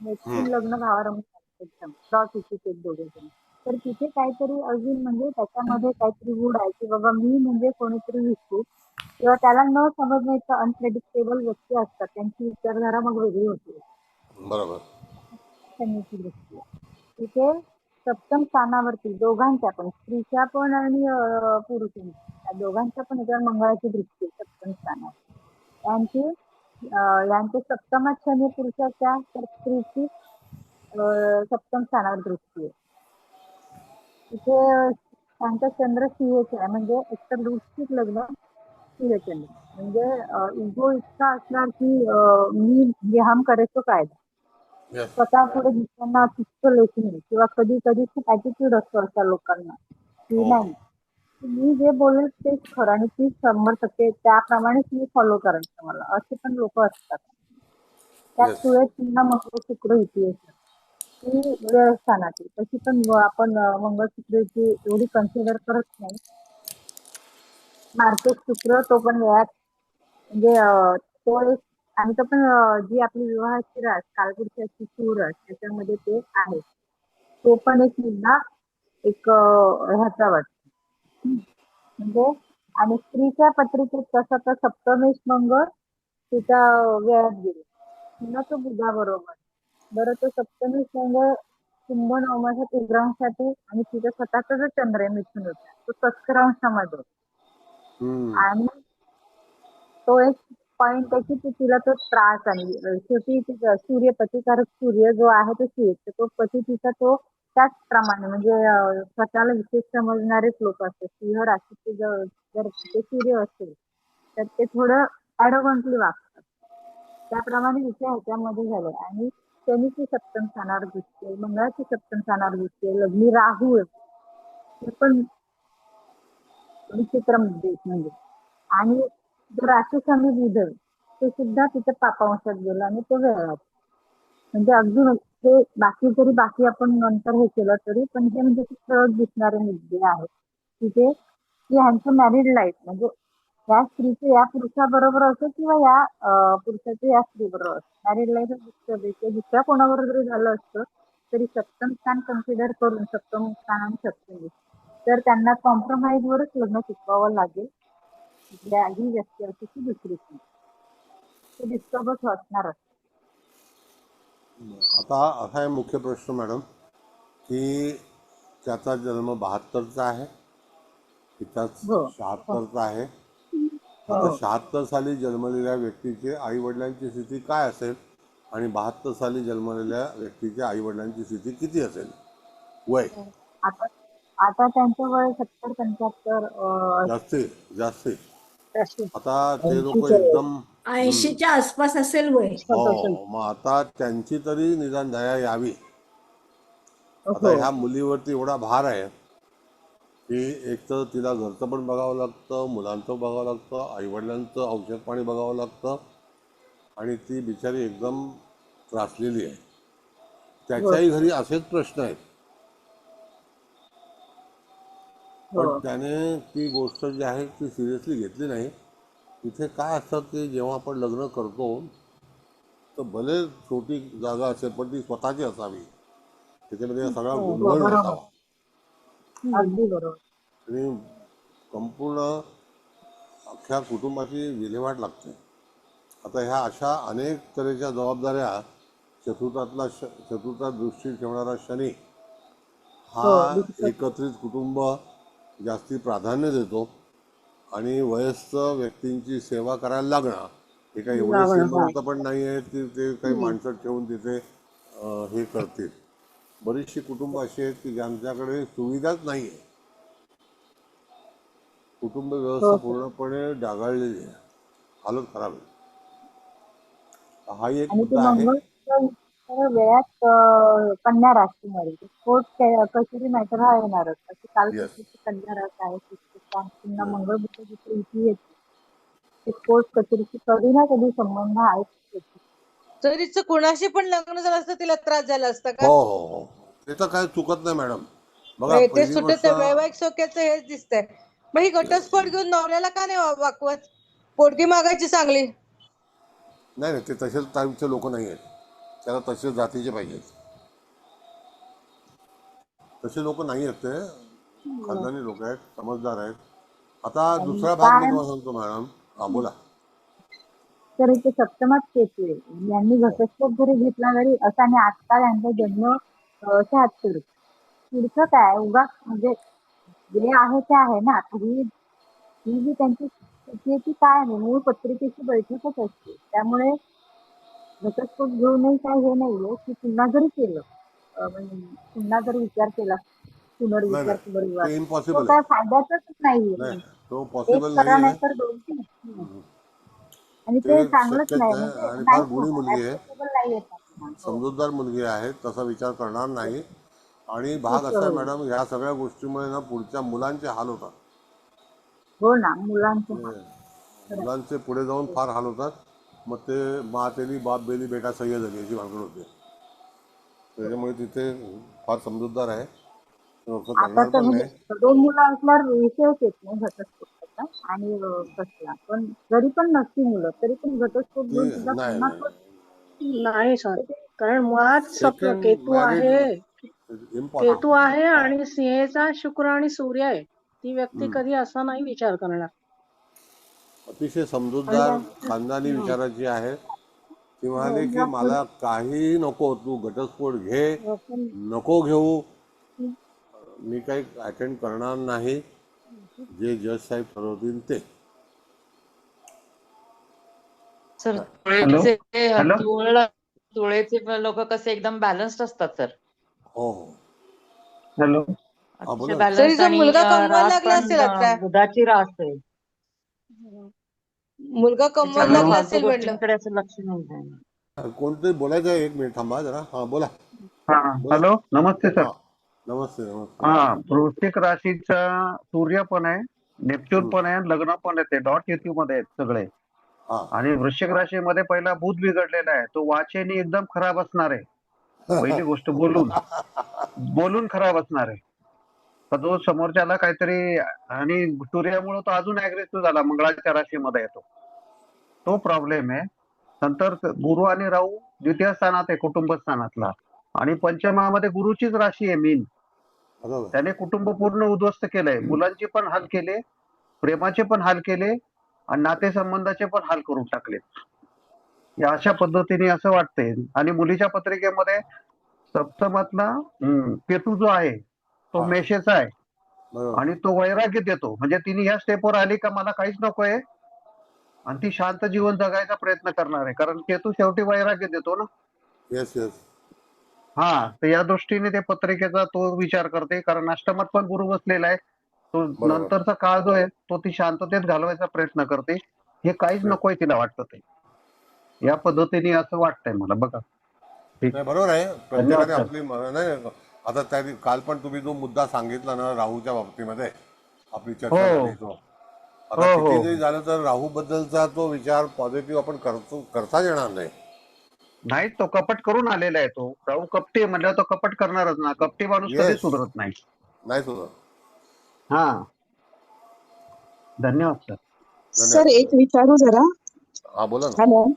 नेपच्यून लग्न भावारंभी आहे एकदम क्रॉस इच्छित दोघे जण. तर तिथे काहीतरी अजून म्हणजे त्याच्यामध्ये काहीतरी गुड आहे की बाबा मी म्हणजे कोणीतरी विसरू किंवा त्याला न समजण्याचं अनप्रेडिक्टेबल व्यक्ती असतात. त्यांची विचारधारा मग वेगळी होते. बरोबर. शनीची दृष्टी आहे. तिथे सप्तम स्थानावरती दोघांच्या पण स्त्रीच्या पण आणि पुरुषांच्या त्या दोघांच्या पण याच्यावर मंगळाची दृष्टी आहे सप्तम स्थानावर. यांची यांचे सप्तमात शनी पुरुषाच्या तर स्त्रीची सप्तम स्थानावर दृष्टी आहे. तिथे त्यांचा चंद्र सिंहच आहे. म्हणजे एकतर वृश्चिक लग्न सिंहचंद्र म्हणजे इगो इतका असणार की मी म्हणजे हम करे तो कायदा. येस. स्वतः पुढे दुसऱ्यांना तुच्छ लेखणी किंवा कधी कधी खूप ऍटिट्यूड असतो अशा लोकांना की हो नाही मी जे बोलेल तेच खरं आणि ती 100% त्याप्रमाणेच मी फॉलो करायचं मला, असे पण लोक असतात. त्यात येस. तुळे चिन्ह मंगळ शुक्र युती असतात ती व्यवस्थानाची तशी पण आपण मंगळ शुक्र युती एवढी कन्सिडर करत नाही. मार्केट शुक्र तो पण वेळात म्हणजे तो एक आणि तो पण जी आपली विवाहाची रास कालपुढची असते सूर त्याच्यामध्ये ते आहे. तो पण एक मुद्दा एक ह्याचा वाटतो. म्हणजे आणि स्त्रीच्या पत्रिकेत कसं तर सप्तमेश मंगळ तिच्या वेळात गेले पुन्हा तो बुधा बरोबर. बरं तो सप्तमेश मंगळ कुंभ नवमासात उग्रांशासाठी आणि तिचा स्वतःचा जो चंद्र आहे मिथून होता तो तस्करांशामध्ये हम्म. आणि तो एक पॉइंट आहे की तिला तो त्रास आणि शेवटी सूर्य प्रतिकारक सूर्य जो आहे तो सूर्य तो पती तिचा तो त्याचप्रमाणे म्हणजे स्वतःला विशेष समजणारेच लोक असतात. सिंह राशीचे जर ते सूर्य असेल तर ते थोडं ऍडव्हान्सली वागतात. त्याप्रमाणे विषय ह्याच्यामध्ये झाले आणि शनीची सप्तम स्थानावर दृष्टी आहे, मंगळाची सप्तम स्थानावर दृष्टी आहे, लग्नी राहू आहे. ते पण विचित्र मुद्दे म्हणजे आणि जो राशीस्वामी बुध आहे ते सुद्धा तिच्या पापांशात गेला आणि तो वेगळा म्हणजे अगदी हे बाकी आपण नंतर हे केलं तरी पण हे म्हणजे सहज दिसणारे मुद्दे आहेत तिथे की ह्यांचं मॅरिड लाईफ म्हणजे या स्त्रीचे या पुरुषाबरोबर असो किंवा या पुरुषाचे या स्त्रीबरोबर असो मॅरिड लाईफ दुसऱ्या कोणाबरोबर जरी झालं असतं तरी सप्तम स्थान कन्सिडर करून सप्तम स्थान आणि सप्तम तर त्यांना कॉम्प्रोमाइज वरच लग्न शिकवावं लागेल. ही व्यक्ती असते की दुसरी ते डिस्टर्बच असणार. आता असा आहे मुख्य प्रश्न मॅडम की त्याचा जन्म 72चा आहे, तिचा हो 76चा आहे. आता हो 76 साली जन्मलेल्या व्यक्तीचे आई वडिलांची स्थिती काय असेल आणि 72 साली जन्मलेल्या व्यक्तीच्या आई वडिलांची स्थिती किती असेल वय. आता आता त्यांचं वय 70-75 जास्ती जास्ती. असेल. आता ते लोक 80च्या वर. एकदम 80च्या आसपास असेल वय. हो, मग आता त्यांची तरी निदान दया यावी. आता हो. ह्या मुलीवरती एवढा भार आहे की एक तर तिला घरचं पण बघावं लागतं, मुलांचं बघावं लागतं, आईवडिलांचं औषध पाणी बघावं लागतं आणि ती बिचारी एकदम त्रासलेली आहे. त्याच्याही घरी असेच प्रश्न आहेत. पण हो. त्याने ती गोष्ट जी आहे ती सिरियसली घेतली नाही. इथे काय असतं की जेव्हा आपण लग्न करतो तर भले छोटी जागा असेल पण ती स्वतःची असावी, त्याच्यामध्ये सगळा हो, गोंधळ बरोबर. नसावा अगदी बरोबर. आणि संपूर्ण अख्ख्या कुटुंबाची विल्हेवाट लागते. आता ह्या अशा अनेक तऱ्हेच्या जबाबदाऱ्या चतुर्थात दृष्टी ठेवणारा शनी हो, हा दुसरं एकत्रित कुटुंब जास्ती प्राधान्य देतो आणि वयस्क व्यक्तींची सेवा करायला लागणं हे काही एवढे लागणं. हा. श्रीमंत पण नाही आहे की ते काही माणसं ठेवून तिथे हे करतील. बरीचशी कुटुंब अशी आहेत की ज्यांच्याकडे सुविधाच नाही आहे. कुटुंब व्यवस्था हो. पूर्णपणे डागाळलेली आहे, हालत खराब आहे. हा एक आणि ते मुद्दा आहे. मंगळ वेळात कन्या राशीमध्ये कोर्ट कचेरी मॅटर हा येणारच. अशी येस. कालपासूनची कन्या रास आहे पुन्हा हो. मंगळ बुद्ध जिथे इथे येते ते कोर्ट कचेरीशी कधी ना कधी संबंध आहे. तरीच कुणाशी पण लग्न झालं असतं तिला त्रास झाला असता हो का? हो हो, ते तर काय चुकत नाही मॅडम. बघा ते पहिली सुद्धा गोष्ट त्या वैवाहिक सौख्याचं हेच दिसतंय. मग ही घटस्फोट घेऊन नवऱ्याला का नाही वाकवत? पोटगी मागायची चांगली. नाही नाही, ते तसेच टाईपचे लोक नाही आहेत. त्याला तसेच जातीचे पाहिजेत. तसे लोक नाही आहेत, ते खानदानी लोक आहेत, समजदार आहेत. आता आणि दुसरा भाग मी काय तुम्हाला सांगतो मॅडम. हा बोला. तर इथे सप्तमात केतू आहे. यांनी घटस्फोट जरी घेतला तरी असा आणि आता त्यांचा जन्म 76. पुढचं काय उगाच म्हणजे जे आहे ते आहे ना. ही ही जी त्यांची स्थिती आहे ती काय नाही, मूळ पत्रिकेची बैठकच असते. त्यामुळे घटस्फोट घेऊनही काही हे नाहीये की पुन्हा जरी केलं म्हणजे पुन्हा जर विचार केला नाही पुनर्विचार नाही, पुनर्विवाह ते तो इम्पॉसिबल आहे. काय फायद्याचाच नाहीये. नाही, तो एक पॉसिबल नाही करा नाही आहे. तर दोन. आणि ते ते चांगलंच शक्यच नाही नाही म्हणजे आणि फार नाही गुणी होणार मुलगी आहे, ऍप्लिकेबल नाही येतात. हो. समजूतदार मुलगी आहे, तसा विचार करणार नाही. आणि भाग उच्च असा आहे होईल. मॅडम, ह्या सगळ्या गोष्टीमुळे ना पुढच्या मुलांचे हाल होतात. हो ना मुलांचे ते खरं. मुलांचे पुढे जाऊन फार हाल होतात. मग ते माँ तेली बाप बेली बेटा सय्यद अली याची भानगड होते. त्याच्यामुळे तिथे फार समजूतदार आहे, असं आता करणार तर पण म्हणजे नाही. 2 मुलं असल्यावर विषयच येत नाही घटस्फोटाचा आणि कसला पण जरी पण नसती मुलं तरी पण घटस्फोट ती घेऊन सुद्धा नाही पुन्हा नाही, नाही सर, कारण मुळात सेकंड केतू मॅरिड आहे. केतू इम्पॉसिबल. आहे आणि सिंहेचा शुक्र आणि सूर्य आहे. ती व्यक्ती कधी असा नाही विचार करणार. अतिशय आणि समजूतदार खानदानी हं. विचाराची आहे. ती म्हणाली की समजा मला काही नको, तू घटस्फोट घे, पण नको घेऊ, मी काही अटेंड करणार नाही, जे जज साहेब ठरवतील ते. सर हॅलो हॅलो तुळेचे लोक कसे एकदम बॅलन्स्ड असतात सर. हो हो, हॅलो हा अतिशय बोला ना. तरी बॅलन्स्ड जर आणि मुलगा कमवायला रास लागला पण असेल आता, बुधाची रास आहे. मुलगा कमवायला त्याच्यामुळे लागला फालतू असेल म्हटलं, गोष्टींकडे असं लक्ष नाही द्यायला. कोणतरी बोलायचं आहे, एक मिनिट थांबा जरा. हा बोला हा बोला. हॅलो नमस्ते सर. हा नमस्ते नमस्ते. हा वृश्चिक राशीचा सूर्य पण आहे, नेपच्यून पण आहे, लग्न पण आहे, ते डॉट युती मध्ये आहेत सगळे. हा आणि वृश्चिक राशीमध्ये पहिला बुध बिघडलेला आहे, तो वाचेनी एकदम खराब असणार आहे. पहिली गोष्ट बोलून बोलून खराब असणार आहे. तर जो समोरच्याला काहीतरी आणि सूर्यामुळे तो अजून अग्रेसिव्ह झाला, मंगळाच्या राशीमध्ये येतो, तो प्रॉब्लेम आहे. नंतर गुरु आणि राहू द्वितीय स्थानात आहे, कुटुंब स्थानातला. आणि पंचमामध्ये गुरुचीच राशी आहे मीन. बरोबर. त्याने कुटुंब पूर्ण उद्ध्वस्त केलंय, मुलांचे पण हाल केले, प्रेमाचे पण हाल केले आणि नातेसंबंधाचे पण हाल करून टाकले. या अशा पद्धतीने असं वाटतंय. आणि मुलीच्या पत्रिकेमध्ये सप्तमातला केतू जो आहे तो हा मेषेचा आहे बरोबर. आणि तो वैराग्य देतो. म्हणजे तिने ह्या स्टेपवर आली का मला काहीच नकोय आणि ती शांत जीवन जगायचा प्रयत्न करणार आहे, कारण केतू शेवटी वैराग्य देतो ना. Yes yes. हा, तर या दृष्टीने ते पत्रिकेचा तो विचार करते, कारण अष्टमात पण गुरु बसलेला आहे. तो बरोबर. नंतरचा काळ जो आहे तो ती शांततेत घालवायचा प्रयत्न करते. हे काहीच नकोय तिला वाटतं ते. या पद्धतीने असं वाटतंय मला. बघा, ठीक. नाही, बरोबर आहे. धन्यवाद प्रत्येकाने सर. आपली नाही, आता त्या काल पण तुम्ही जो मुद्दा सांगितला ना राहूच्या बाबतीमध्ये आपली चर्चा हो झाली तो, आता हो किती हो जरी झालं तर राहू बद्दलचा तो विचार पॉझिटिव्ह आपण करताच येणार नाही. नाही, तो कपट करून आलेला आहे. तो राहू कपटी आहे म्हटल्यावर तो कपट करणारच ना. कपटी माणूस कधी येस, सुधरत नाही. नाही सुद्धा. हा, धन्यवाद सर. धन्यवाद. सर एक विचारू जरा. हा, बोला ना. हॅलो.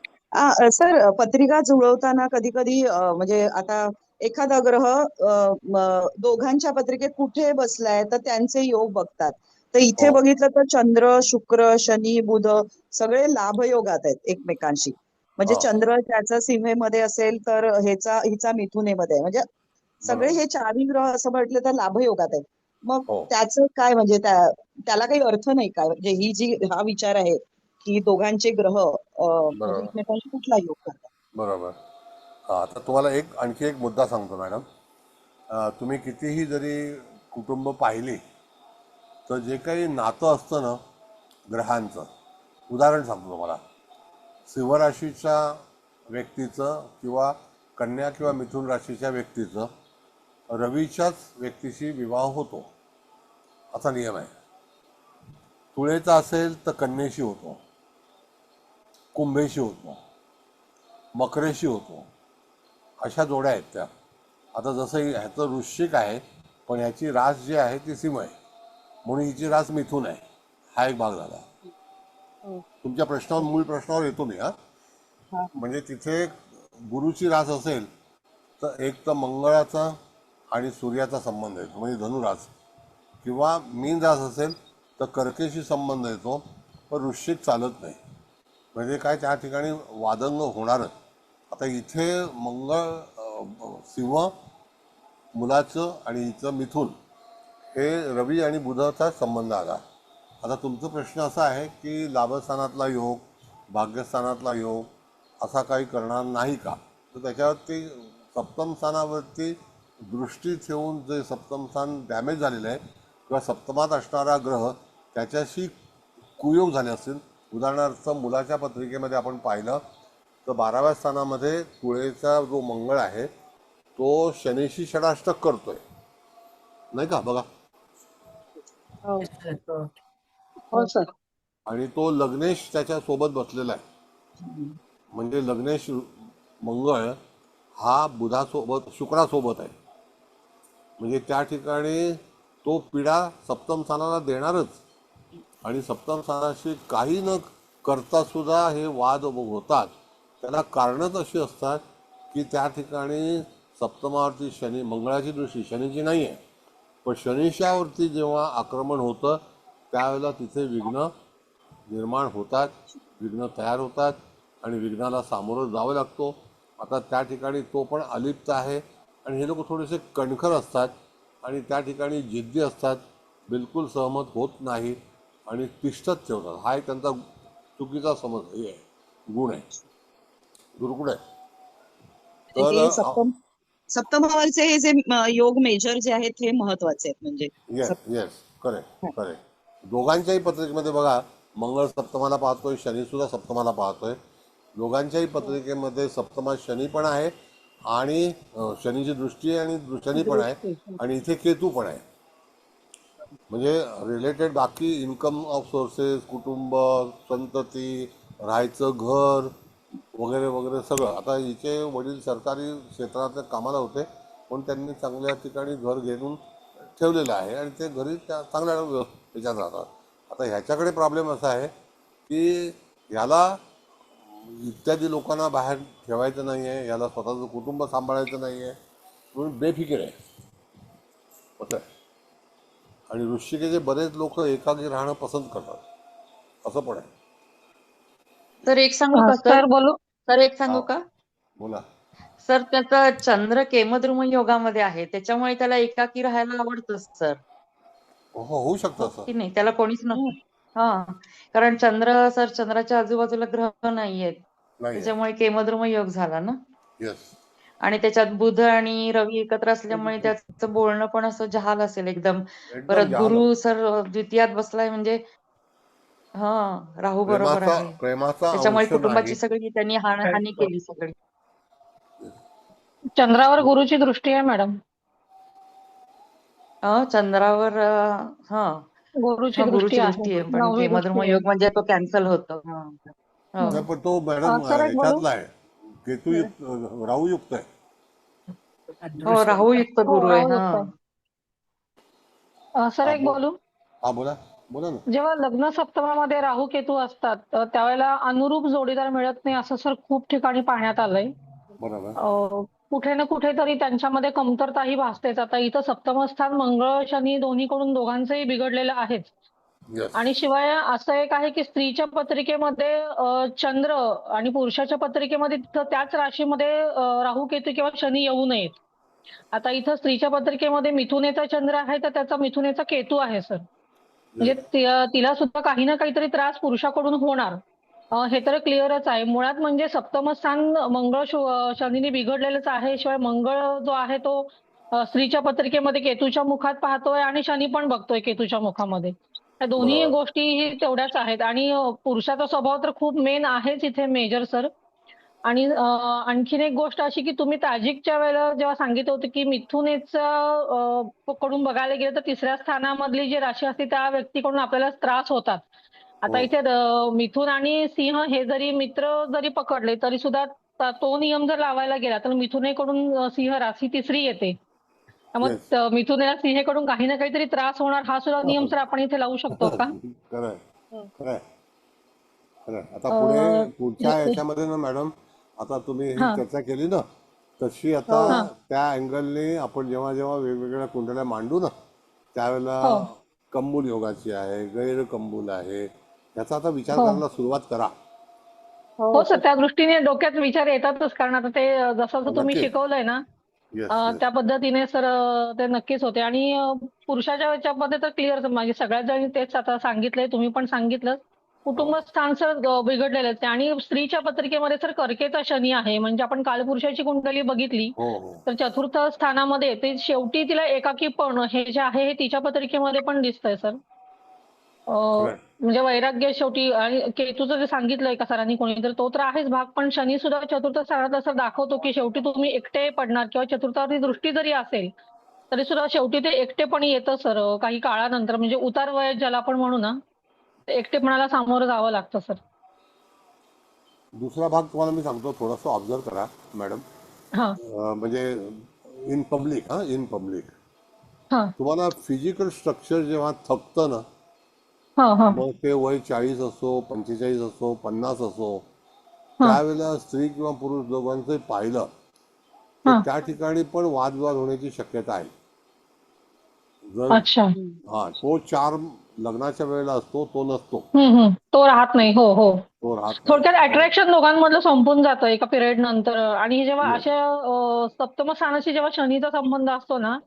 सर पत्रिका जुळवताना कधी कधी म्हणजे आता एखादा ग्रह दोघांच्या पत्रिकेत कुठे बसलाय तर त्यांचे योग बघतात. तर इथे हो, बघितलं तर चंद्र, शुक्र, शनी, बुध सगळे लाभयोगात आहेत एकमेकांशी. म्हणजे हो, चंद्र त्याचा सीमेमध्ये असेल तर हिचा मिथुनेमध्ये आहे. म्हणजे सगळे बरोबर. हे चारही ग्रह असं म्हटलं तर लाभयोगात आहेत. मग हो, त्याचं काय म्हणजे त्याला काही अर्थ नाही का? म्हणजे हा विचार आहे की दोघांचे ग्रह म्हणजे बरोबर, एकमेकांशी कुठला योग करतात? बरोबर. हा, आता तुम्हाला आणखी एक मुद्दा सांगतो मॅडम. तुम्ही कितीही जरी कुटुंब पाहिली तर जे काही नातं असतं ना ग्रहांचं, उदाहरण सांगतो तुम्हाला. सिंहराशीच्या व्यक्तीचं किंवा कन्या किंवा मिथुन राशीच्या व्यक्तीचं रवीच्याच व्यक्तीशी विवाह होतो असा नियम आहे. तुळेचा असेल तर कन्येशी होतो, कुंभेशी होतो, मकरेशी होतो. अशा जोड्या आहेत त्या. आता जसं ह्याचं वृश्चिक आहे पण ह्याची रास जी आहे ती सिंह आहे, म्हणून हिची रास मिथून आहे. हा एक भाग झाला. तुमच्या प्रश्नावर मूळ प्रश्नावर येतो मी. म्हणजे तिथे गुरुची रास असेल तर एक तर मंगळाचा आणि सूर्याचा संबंध येतो म्हणजे धनुरास, किंवा मीन रास असेल तर कर्केशी संबंध येतो, पण वृश्चिक चालत नाही. म्हणजे काय त्या ठिकाणी वादंग होणारच. आता इथे सिंह मुलाचं आणि हिचं मिथुन हे रवी आणि बुधाचा संबंध आला. आता तुमचा प्रश्न असा आहे की लाभस्थानातला योग, भाग्यस्थानातला योग असा काही करणार नाही का? तर त्याच्यावरती सप्तम स्थानावरती दृष्टी ठेवून जे सप्तम स्थान डॅमेज झालेलं आहे किंवा सप्तमात असणारा ग्रह त्याच्याशी कुयोग झाले असतील. उदाहरणार्थ मुलाच्या पत्रिकेमध्ये आपण पाहिलं तर 12व्या स्थानामध्ये तुळेचा जो मंगळ आहे तो शनीशी षडाष्टक करतोय, नाही का? बघा. हो सर. आणि तो लग्नेश त्याच्या सोबत बसलेला आहे. म्हणजे लग्नेश मंगळ हा बुधासोबत शुक्रासोबत आहे. म्हणजे त्या ठिकाणी तो पिढा सप्तम स्थानाला देणारच. आणि सप्तम स्थानाशी काही न करता सुद्धा हे वाद होतात. त्याला कारणच अशी असतात की त्या ठिकाणी सप्तमावरती शनी, मंगळाची दृष्टी शनीची नाही आहे, पण शनीशावरती जेव्हा आक्रमण होतं त्यावेळेला तिथे विघ्न निर्माण होतात, विघ्न तयार होतात आणि विघ्नाला सामोरं जावं लागतो. आता त्या ठिकाणी तो पण अलिप्त आहे आणि हे लोक थोडेसे कणखर असतात आणि त्या ठिकाणी जिद्दी असतात, बिलकुल सहमत होत नाही आणि तिष्ठत ठेवतात. हा एक त्यांचा चुकीचा समज हे आहे, गुण आहे, दुर्गुण आहे. हे तर सप्तमावरचे हे जे योग मेजर जे आहेत हे महत्वाचे आहेत. म्हणजे येस, करेक्ट करेक्ट. दोघांच्याही पत्रिकेमध्ये बघा, मंगळ सप्तमाला पाहतोय, शनी सुद्धा सप्तमाला पाहतोय. दोघांच्याही पत्रिकेमध्ये सप्तमात शनी पण आहे आणि शनीची दृष्टी आणि शनी पण आहे आणि इथे केतू पण आहे. म्हणजे रिलेटेड बाकी इन्कम ऑफ सोर्सेस, कुटुंब, संतती, राहायचं घर वगैरे वगैरे सगळं. आता हिचे वडील सरकारी क्षेत्रात कामाला होते पण त्यांनी चांगल्या ठिकाणी घर घेऊन ठेवलेलं आहे आणि ते घरी त्या चांगल्या ह्याच्यात राहतात. आता ह्याच्याकडे प्रॉब्लेम असा आहे की ह्याला इत्यादी लोकांना बाहेर ठेवायचं नाही आहे, याला स्वतःचं कुटुंब सांभाळायचं नाही आहे, म्हणून बेफिकीर आहे असं आहे. आणि वृश्चिकेचे बरेच लोक एकाकी राहणं पसंत करतात असं पण आहे. तर एक सांगू का सर बोलू. सर एक सांगू का? बोला. सर त्याचा चंद्र केमद्रुम योगामध्ये आहे, त्याच्यामुळे त्याला एकाकी राहायला आवडतं सर. हो, होऊ शकतं हो असं. की नाही? त्याला कोणीच नसतं. हा, कारण चंद्राच्या आजूबाजूला ग्रह नाहीयेत, नाही आहे. त्याच्यामुळे केमद्रुम योग झाला ना. येस. आणि त्याच्यात बुध आणि रवी एकत्र असल्यामुळे त्याचं बोलणं पण असं जहाल असेल एकदम. एकदम परत जहाल गुरु सर द्वितीयात बसलाय म्हणजे हा राहू बरोबर प्रेमाचा आहे. प्रेमाचा त्याच्यामुळे अंश कुटुंबाची नाही. सगळी त्यांनी हानी केली सगळी. चंद्रावर गुरुची दृष्टी आहे मॅडम. चंद्रावर हा गुरुची हा दृष्टी गुरुची आहे, दृष्टी आहे, पण 9वी केमधर्म दृष्टी आहे. योग म्हणजे तो कॅन्सल होतो. हो. नाही, पण तो मॅडम सर एक बोलू? ह्याच्यातला आहे, केतुयुक्त, राहूयुक्त आहे. हो राहू युक्त हो, गुरु आहे. राहू हा युक्त. सर हा एक बोलू? बोला बोला ना. जेव्हा लग्न सप्तमामध्ये राहू केतू असतात त्यावेळेला अनुरूप जोडीदार मिळत नाही असं सर खूप ठिकाणी पाहण्यात आलंय. बरोबर. कुठे ना कुठेतरी त्यांच्यामध्ये कमतरताही भासतेच. आता इथं सप्तम स्थान मंगळ शनी दोन्हीकडून दोघांचंही बिघडलेलं आहेच. येस. आणि शिवाय असं एक आहे की स्त्रीच्या पत्रिकेमध्ये चंद्र आणि पुरुषाच्या पत्रिकेमध्ये तिथं त्याच राशीमध्ये राहू केतू किंवा शनी येऊ नयेत. आता इथं स्त्रीच्या पत्रिकेमध्ये मिथुनेचा चंद्र आहे तर त्याचा मिथुनेचा केतू आहे सर. म्हणजे तिला सुद्धा काही ना काहीतरी त्रास पुरुषाकडून होणार. हे तर क्लिअरच आहे. मुळात म्हणजे सप्तम स्थान मंगळ शनीने बिघडलेलंच आहे. शिवाय मंगळ जो आहे तो स्त्रीच्या पत्रिकेमध्ये केतूच्या मुखात पाहतोय आणि शनी पण बघतोय केतूच्या मुखामध्ये. त्या दोन्ही बरोबर. गोष्टी तेवढ्याच आहेत. आणि पुरुषाचा स्वभाव तर खूप मेन आहेच इथे मेजर सर. आणि आणखीन एक गोष्ट अशी की तुम्ही ताजिकच्या वेळेला जेव्हा सांगितलं होतं की मिथुनेचं कडून बघायला गेलं तर तिसऱ्या स्थानामधली जी राशी असते त्या व्यक्तीकडून आपल्याला त्रास होतात. आता इथे मिथुन आणि सिंह हे जरी मित्र जरी पकडले तरी सुद्धा तो नियम जर लावायला गेला तर मिथुनेकडून सिंह राशी तिसरी येते. मग मिथुनेला सिंहेकडून काही ना काहीतरी त्रास होणार हा सुद्धा नियम सर आपण इथे लावू शकतो का? खरंय खरंय खरंय. आता पुढच्या याच्यामध्ये ना मॅडम, आता तुम्ही ही चर्चा केली ना, तशी आता त्या अँगलने आपण जेव्हा जेव्हा वेगवेगळ्या कुंडल्या मांडू ना त्यावेळेला कंबूल योगाची आहे, गैरकंबूल आहे, याचा आता विचार करायला सुरुवात करा. हो सर, त्या दृष्टीने डोक्यात विचार येतातच. कारण आता ते जसं तुम्ही शिकवलंय ना त्या पद्धतीने सर ते नक्कीच होते. आणि पुरुषाच्या याच्यामध्ये तर क्लिअर म्हणजे सगळ्याच जणी तेच आता सांगितलंय, तुम्ही पण सांगितलं. कुटुंब स्थान सर बिघडलेलं आहे. आणि स्त्रीच्या पत्रिकेमध्ये सर कर्केचा शनी आहे. म्हणजे आपण कालपुरुषाची कुंडली बघितली तर चतुर्थ स्थानामध्ये ते शेवटी तिला एकाकीपण हे जे आहे हे तिच्या पत्रिकेमध्ये पण दिसतंय सर. म्हणजे वैराग्य शेवटी. आणि केतूचं जे सांगितलंय एका सरांनी कोणीतरी तो तर आहेच भाग, पण शनी सुद्धा चतुर्थ स्थानात असं दाखवतो की शेवटी तुम्ही एकटे पडणार. किंवा चतुर्थावरती दृष्टी जरी असेल तरी सुद्धा शेवटी ते एकटेपण येतं सर काही काळानंतर. म्हणजे उतार वयात ज्याला आपण म्हणू ना, एकटेपणाला सामोरं जावं लागतं सर. दुसरा भाग तुम्हाला मी सांगतो, थोडंसं ऑब्झर्व करा मॅडम. म्हणजे इन पब्लिक इन पब्लिक तुम्हाला फिजिकल स्ट्रक्चर जेव्हा थकतं ना, मग ते वय 40 असो, 45 असो, 50 असो, त्यावेळेला स्त्री किंवा पुरुष दोघांचं पाहिलं तर त्या ठिकाणी पण वादविवाद होण्याची शक्यता आहे. जर तो चार्म लग्नाच्या वेळेला असतो, तो नसतो. तो राहत नाही. हो हो, तो राहत नाही. थोडक्यात अट्रॅक्शन दोघांमधलं संपून जातं एका पिरियड नंतर. आणि जेव्हा अशा सप्तम स्थानाशी जेव्हा शनीचा संबंध असतो ना,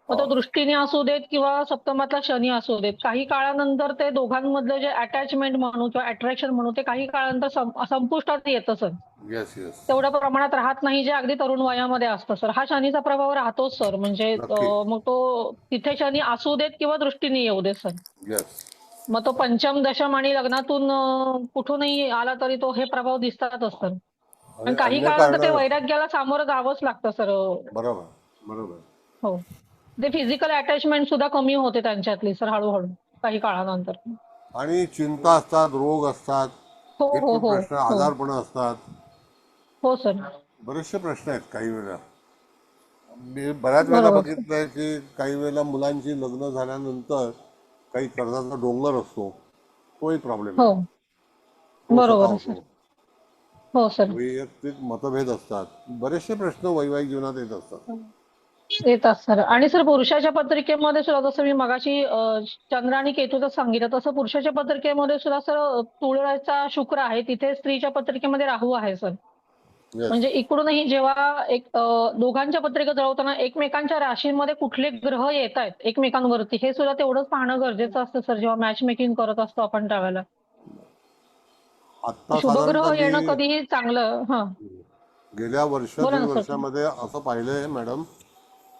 मग तो दृष्टीने असू देत किंवा सप्तमातला शनी असू देत, काही काळानंतर ते दोघांमधलं जे अटॅचमेंट म्हणू किंवा अट्रॅक्शन म्हणू ते काही काळानंतर संपुष्टात येतं सर. तेवढ्या प्रमाणात राहत नाही जे अगदी तरुण वयामध्ये असतं सर. हा शनीचा प्रभाव राहतोच सर. म्हणजे मग तो तिथे शनी असू देत किंवा दृष्टीने येऊ देत सर. मग तो पंचम दशम आणि लग्नातून कुठूनही आला तरी तो हे प्रभाव दिसतातच सर. आणि काही काळानंतर ते वैराग्याला सामोरं जावंच लागतं सर. बरोबर बरोबर. हो, ते फिजिकल अटॅचमेंट सुद्धा कमी होते त्यांच्यातली सर हळूहळू काही काळानंतर. आणि चिंता असतात, रोग असतात, प्रश्न आजारपण असतात. हो सर, बरेचसे प्रश्न आहेत. काही वेळेला मी बऱ्याच वेळेला बघितलंय की काही वेळेला मुलांची लग्न झाल्यानंतर काही कर्जाचा डोंगर असतो, तो एक प्रॉब्लेम आहे. बरोबर सर. हो सर, वैयक्तिक मतभेद असतात, बरेचसे प्रश्न वैवाहिक जीवनात येत असतात. येतात सर. आणि सर पुरुषाच्या पत्रिकेमध्ये सुद्धा जसं मी मगाशी चंद्र आणि केतूचं सांगितलं तसं पुरुषाच्या पत्रिकेमध्ये सुद्धा सर तुळाचा शुक्र आहे, तिथे स्त्रीच्या पत्रिकेमध्ये राहू आहे सर. म्हणजे इकडूनही जेव्हा एक दोघांच्या पत्रिका जळवताना एकमेकांच्या राशीमध्ये कुठले ग्रह येत आहेत एकमेकांवरती हे सुद्धा तेवढंच पाहणं गरजेचं असतं सर जेव्हा मॅच मेकिंग करत असतो आपण त्यावेळेला. शुभग्रह येणं कधीही चांगलं. गेल्या वर्ष बोला दीड ना सर. वर्षामध्ये असं पाहिलंय मॅडम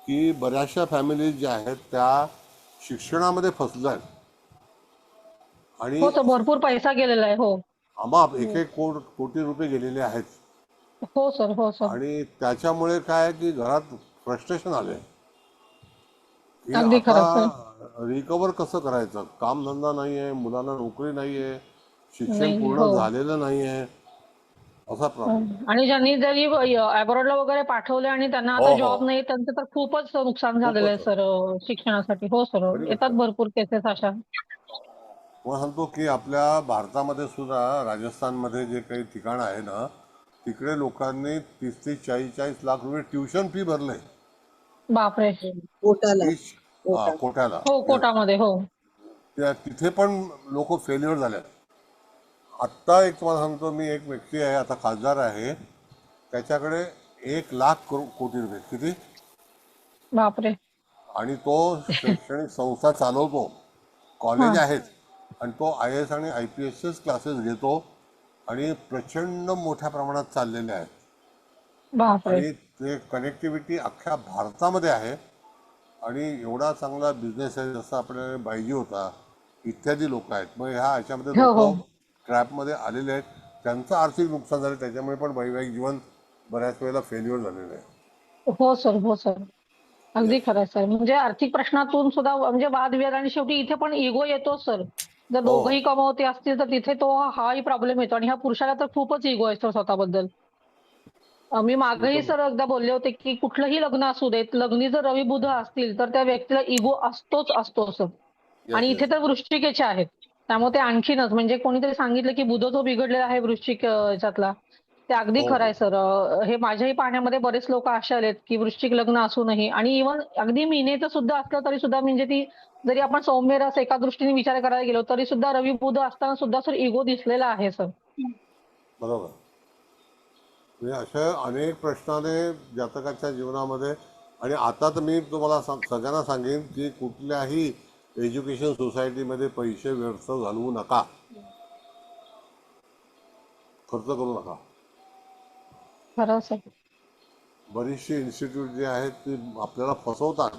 की बऱ्याचशा फॅमिलीज ज्या आहेत त्या शिक्षणामध्ये फसल्या आहेत आणि हो सर, भरपूर पैसा गेलेला आहे. हो आमाप एक एक कोटी रुपये गेलेले आहेत. हो सर. हो सर. आणि त्याच्यामुळे काय आहे की घरात फ्रस्ट्रेशन आलंय की अगदी आता खरं सर. रिकवर कसं करायचं, कामधंदा नाहीये, मुलांना नोकरी नाहीये, शिक्षण नाही. पूर्ण हो. झालेलं नाहीये, असा प्रॉब्लेम. आणि ज्यांनी जरी अब्रॉडला वगैरे पाठवले आणि त्यांना हो आता हो जॉब नाही, त्यांचं तर खूपच नुकसान झालेलं आहे खूपच सर शिक्षणासाठी. हो सर, खरी गोष्ट येतात आहे. भरपूर केसेस अशा. मला सांगतो की आपल्या भारतामध्ये सुद्धा राजस्थानमध्ये जे काही ठिकाण आहे ना तिकडे लोकांनी 30-40 लाख रुपये ट्युशन फी भरले बापरे. कोटाला कोट्याला. हो, कोटामध्ये. हो तिथे पण लोक फेल्युअर झाले. आत्ता एक तुम्हाला सांगतो मी, एक व्यक्ती आहे आता खासदार आहे, त्याच्याकडे 1 लाख कोटी रुपये किती, बापरे. आणि तो शैक्षणिक संस्था चालवतो, कॉलेज आहेत, आणि तो IAS आणि IPS's क्लासेस घेतो आणि प्रचंड मोठ्या प्रमाणात चाललेले आहेत. बापरे. आणि ते कनेक्टिव्हिटी अख्ख्या भारतामध्ये आहे आणि एवढा चांगला बिझनेस आहे, जसं आपल्याला बायजी होता इत्यादी लोक आहेत. मग ह्या ह्याच्यामध्ये हो हो. लोक ट्रॅपमध्ये आलेले आहेत, त्यांचं आर्थिक नुकसान झालं, त्याच्यामुळे पण वैवाहिक जीवन बऱ्याच वेळेला फेल्युअर झालेलं आहे. हो सर. हो सर, अगदी Yes. खरं आहे सर. म्हणजे आर्थिक प्रश्नातून सुद्धा म्हणजे वादविवाद, आणि शेवटी इथे पण इगो येतो सर. जर हो दोघंही कमावते असतील तर तिथे तो हाही प्रॉब्लेम येतो, आणि ह्या पुरुषाला तर खूपच इगो आहे सर स्वतःबद्दल. मी मागेही सर एकदा बोलले होते की कुठलंही लग्न असू देत, लग्नी जर रवी बुध असतील तर त्या व्यक्तीला इगो असतो सर. आणि येस इथे येस तर वृश्चिकेचे आहेत, त्यामुळे ते आणखीनच, म्हणजे कोणीतरी सांगितलं की बुध जो बिघडलेला आहे वृश्चिक याच्यातला, ते अगदी हो खरं हो आहे सर. हे माझ्याही पाहण्यामध्ये बरेच लोक असे आलेत की वृश्चिक लग्न असूनही, आणि इव्हन अगदी मीनेचं सुद्धा असलं तरी सुद्धा, म्हणजे ती जरी आपण सौम्य रस एका दृष्टीने विचार करायला गेलो तरी सुद्धा रवी बुध असताना सुद्धा सर इगो दिसलेला आहे सर. बरोबर. म्हणजे अशा अनेक प्रश्नाने जातकाच्या जीवनामध्ये, आणि आता तर मी तुम्हाला सगळ्यांना सांगेन की कुठल्याही एज्युकेशन सोसायटीमध्ये पैसे व्यर्थ घालवू नका, खर्च करू नका. खरं सर. बरीचशी इन्स्टिट्यूट जी आहेत ती आपल्याला फसवतात,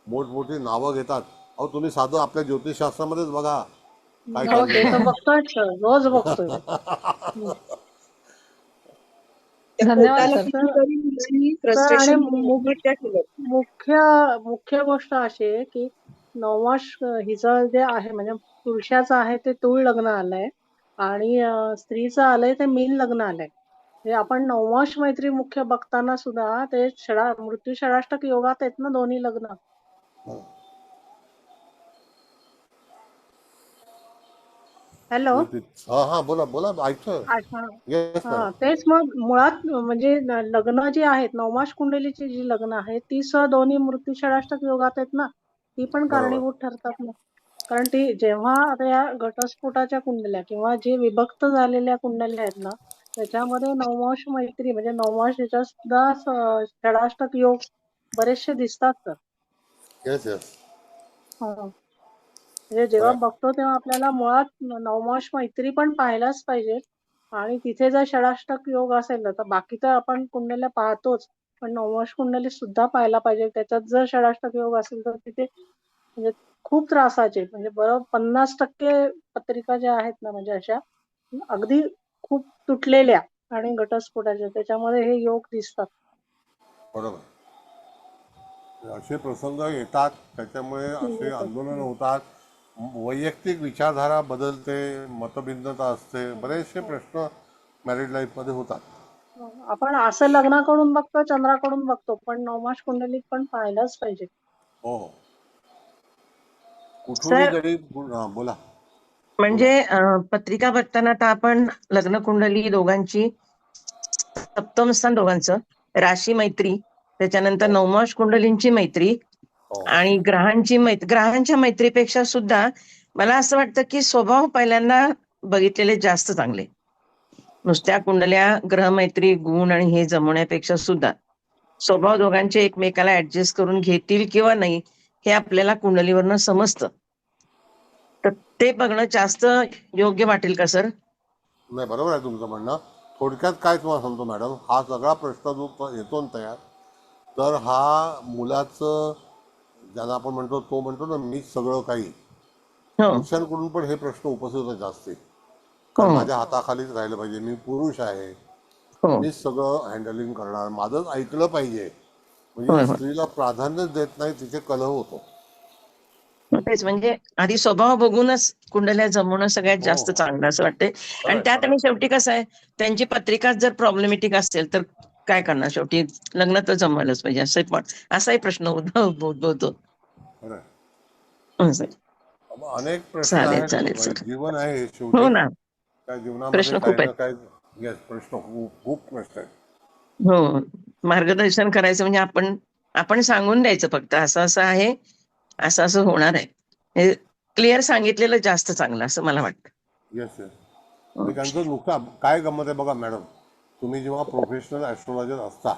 मोठमोठी नावं घेतात. अहो तुम्ही साधं आपल्या ज्योतिषशास्त्रामध्येच बघा काय हो, ते तर चाललंय. बघतोय सर, रोज बघतोय. त्या धन्यवाद कोटाला सर. कितीतरी मुलांनी सर, आणि फ्रस्ट्रेशन आत्महत्या केल्या. मुख्य गोष्ट अशी आहे की नवमाश हिचं जे आहे, म्हणजे पुरुषाचं आहे ते तूळ लग्न आलंय, आणि स्त्रीचं आलंय ते मीन लग्न आलंय. म्हणजे आपण नवमाश मैत्री मुख्य बघताना सुद्धा ते मृत्यू षडाष्टक योगात आहेत ना दोन्ही लग्न. हॅलो. हा हा बोला बोला, ऐकतोय. येस हा, तेच मग मुळात म्हणजे लग्न जी आहेत, नवमाश कुंडलीची जी लग्न आहेत ती सुद्धा दोन्ही मृत्यू षडाष्टक योगात आहेत ना, ती पण बरोबर. कारणीभूत ठरतात ना. कारण ती जेव्हा आता या घटस्फोटाच्या कुंडल्या किंवा जे विभक्त झालेल्या कुंडल्या आहेत ना, त्याच्यामध्ये नवमाश मैत्री म्हणजे नवमाश याच्या सुद्धा षडाष्टक योग बरेचसे दिसतात तर. Yes yes. म्हणजे जेव्हा बघतो तेव्हा आपल्याला मुळात नवमाश मैत्री पण पाहायलाच पाहिजे, आणि तिथे जर षडाष्टक योग असेल ना, तर बाकी तर आपण कुंडल्या पाहतोच, पण नवमाश कुंडली सुद्धा पाहायला पाहिजे. त्याच्यात जर षडाष्टक योग असेल तर तिथे म्हणजे खूप त्रासाचे, म्हणजे बरोबर 50% पत्रिका ज्या आहेत ना, म्हणजे अशा अगदी खूप तुटलेल्या आणि घटस्फोटाच्या, त्याच्यामध्ये हे योग दिसतात. बरोबर. असे प्रसंग येतात, त्याच्यामुळे असे आंदोलन होतात, वैयक्तिक विचारधारा बदलते, मतभिन्नता असते, बरेचसे प्रश्न मॅरिड लाईफमध्ये होतात. आपण असं लग्नाकडून बघतो, चंद्राकडून बघतो, पण नवमाश कुंडलीत पण पाहायलाच पाहिजे. हो हो. कुठूनही सर, जरी बोला. म्हणजे पत्रिका बघताना आता आपण लग्न कुंडली दोघांची, सप्तम स्थान दोघांचं, राशी मैत्री, त्याच्यानंतर नवमाश कुंडलींची मैत्री, आणि ग्रहांच्या मैत्रीपेक्षा सुद्धा मला असं वाटतं की स्वभाव पहिल्यांदा बघितलेले जास्त चांगले. नुसत्या कुंडल्या, ग्रह मैत्री, गुण आणि हे जमवण्यापेक्षा सुद्धा स्वभाव दोघांचे एकमेकाला ऍडजस्ट करून घेतील किंवा नाही हे आपल्याला कुंडलीवरनं समजतं. तर ते बघणं जास्त योग्य वाटेल का सर? नाही, बरोबर आहे तुमचं म्हणणं. थोडक्यात काय तुम्हाला सांगतो मॅडम, हा सगळा प्रश्न जो येतो ना तयार, तर हा मुलाचं ज्याला आपण म्हणतो तो म्हणतो ना मी सगळं काही, पुरुषांकडून पण हे प्रश्न उपस्थित होतात जास्ती. कारण माझ्या हाताखालीच राहिलं पाहिजे, मी पुरुष आहे, मीच सगळं हँडलिंग करणार, माझंच ऐकलं पाहिजे. म्हणजे स्त्रीला प्राधान्य देत नाही, तिथे कलह होतो. तेच म्हणजे आधी स्वभाव बघूनच कुंडल्या जमवणं सगळ्यात जास्त चांगलं असं वाटते. आणि त्यात आणि शेवटी कसं आहे, त्यांची पत्रिका जर प्रॉब्लेमॅटिक असेल तर काय करणार, शेवटी लग्न तर जमवायलाच पाहिजे असाही प्रश्न उद्भवतो. अनेक प्रश्न आहेत, जीवन आहे शेवटी. हो ना, त्या जीवनामध्ये प्रश्न खूप काही ना आहेत. काही प्रश्न खूप प्रश्न आहेत. हो, मार्गदर्शन करायचं म्हणजे आपण सांगून द्यायचं फक्त असं असं आहे, असं असं होणार आहे, हे क्लिअर सांगितलेलं जास्त चांगलं असं मला वाटतं. Yes yes. त्यांचं नुकसान काय गंमत आहे बघा मॅडम, तुम्ही जेव्हा प्रोफेशनल ॲस्ट्रॉलॉजर असता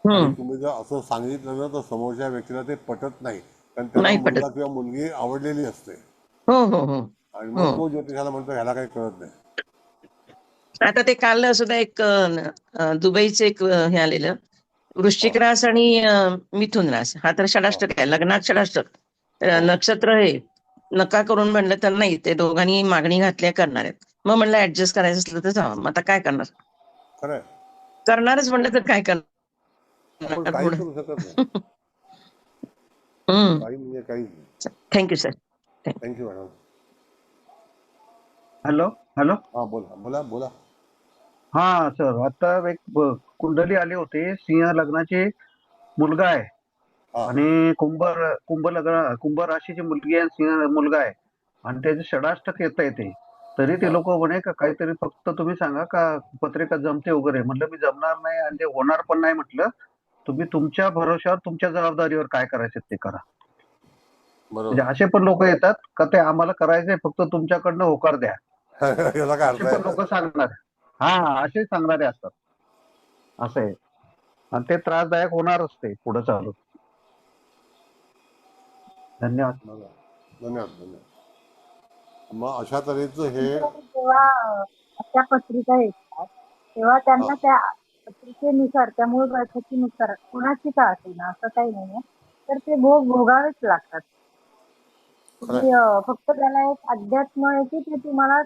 आणि तुम्ही जर असं सांगितलं ना तर समोरच्या व्यक्तीला ते पटत नाही, कारण त्याला मुलगा किंवा मुलगी आवडलेली असते. हो हो हो. आणि मग तो ज्योतिषाला म्हणतो ह्याला काही कळत नाही. आता ते काल सुद्धा एक दुबईचे एक हे आलेलं, वृश्चिक रास आणि मिथुन रास हा तर षडाष्टक आहे, लग्नात षडाष्टक, नक्षत्र हे नका करून म्हणलं तर नाही, ते दोघांनी मागणी घातल्या करणार आहेत. मग म्हणलं ऍडजस्ट करायचं असलं तर जावं, मग आता काय करणार, करणारच म्हणलं तर काय करणार. Thank you sir. Thank you madam. Hello hello. हा बोला बोला बोला. हा सर, आता एक कुंडली आली होती, सिंह लग्नाची मुलगा आहे आणि कुंभ राशीची मुलगी आहे, सिंह मुलगा आहे आणि त्याचे षडाष्टक येता येते, तरी ते लोक म्हणे का काहीतरी फक्त तुम्ही सांगा का पत्रिका जमते वगैरे. म्हटलं मी जमणार नाही आणि ते होणार पण नाही. म्हटलं तुम्ही तुमच्या भरोश्यावर तुमच्या जबाबदारीवर काय करायचे ते करा. म्हणजे असे पण लोक येतात का ते आम्हाला करायचंय फक्त तुमच्याकडनं होकार द्या, असे पण लोक सांगणार. हा, असे सांगणारे असतात, असं आहे. आणि ते त्रासदायक होणारच ते पुढे चालू. धन्यवाद. धन्यवाद धन्यवाद. मग अशा तऱ्हेचं हे जेव्हा अशा पत्रिका येतात तेव्हा त्यांना त्या पत्रिकेनुसार, त्या मूळ बैठकीनुसार कोणाची का असेना असं काही नाहीये, तर ते भोग भोगावेच लागतात. फक्त त्याला एक अध्यात्म आहे की ते तुम्हाला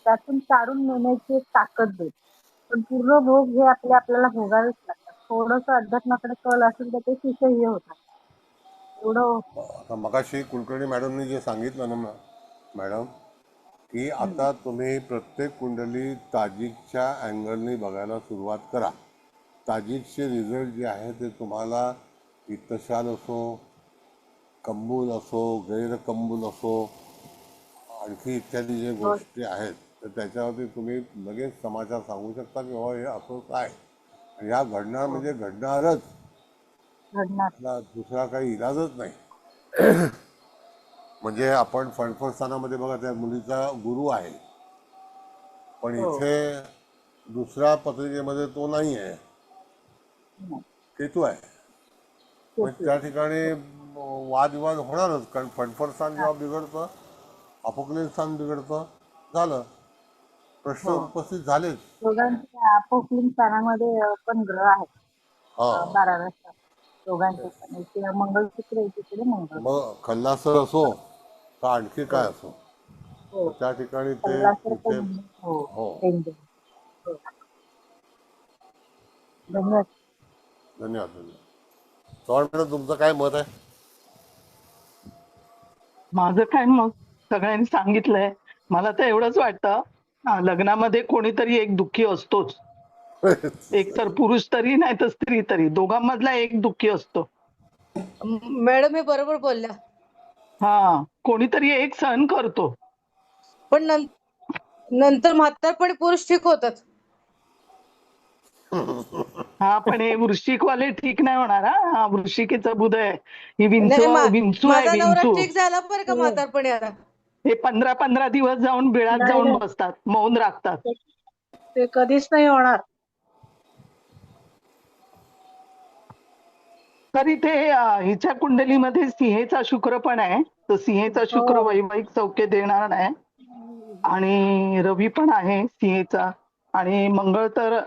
त्यातून काढून नेण्याची एक ताकद देत, पण पूर्ण भोग हे आपल्याला भोगावेच लागतात. थोडस अध्यात्माकडे कल असेल तर ते शिष्यही होतात. आता मगाशी कुलकर्णी मॅडमनी जे सांगितलं ना मॅडम, की आता तुम्ही प्रत्येक कुंडली ताजिकच्या अँगलनी बघायला सुरुवात करा. ताजिकचे रिझल्ट जे आहे ते तुम्हाला इत्तशाल असो, कंबूल असो, गैरकंबूल असो, आणखी इत्यादी जे गोष्टी आहेत तर त्याच्यावरती तुम्ही लगेच समाचार सांगू शकता की बाबा हे असं काय, ह्या घडणार म्हणजे घडणारच, दुसरा काही इलाजच नाही. म्हणजे आपण फणफणस्थानामध्ये बघा त्या मुलीचा गुरु आहे, पण इथे दुसऱ्या पत्रिकेमध्ये तो नाही आहे, केतू आहे. मग त्या ठिकाणी वादविवाद होणारच, कारण फणफणस्थान जेव्हा बिघडतं, अपोक्लिन स्थान बिघडतं, झालं, प्रश्न उपस्थित झालेच. दोघांच्या अपोक्लिन स्थानामध्ये पण ग्रह आहेत 12व्या स्थानात दोघांचे पण, इकडे मंगळसूत्र आहे, तिकडे मंगळ. मग खल्लासर असो का आणखी काय असो, त्या ठिकाणी ते धन्यवाद. धन्यवाद. चव्हाण मॅडम, तुमचं काय मत आहे? माझं काय मत सगळ्यांनी सांगितलंय. मला तर एवढंच वाटतं, लग्नामध्ये कोणीतरी एक दुःखी असतोच, एक तर पुरुष तरी नाही तर स्त्री तरी, दोघांमधला एक दुःखी असतो. मॅडम हे बरोबर बोलल्या. हा, कोणीतरी एक सहन करतो, पण नंतर म्हातारपणी पुरुष ठीक होतात. हा, पण हे वृश्चिकवाले ठीक नाही होणार. हा, वृश्चिकेचं बुध आहे, ही विंचू आहे, विंचू. ठीक झाला बरं का म्हातारपणी. आता हे 15-15 दिवस जाऊन बिळात जाऊन बसतात, मौन राखतात. ते कधीच नाही होणार. तरी ते हिच्या कुंडलीमध्ये सिंहेचा शुक्र पण आहे, तर सिंहेचा शुक्र वैवाहिक सौख्य देणार नाही, आणि रवी पण आहे सिंहेचा, आणि मंगळ तर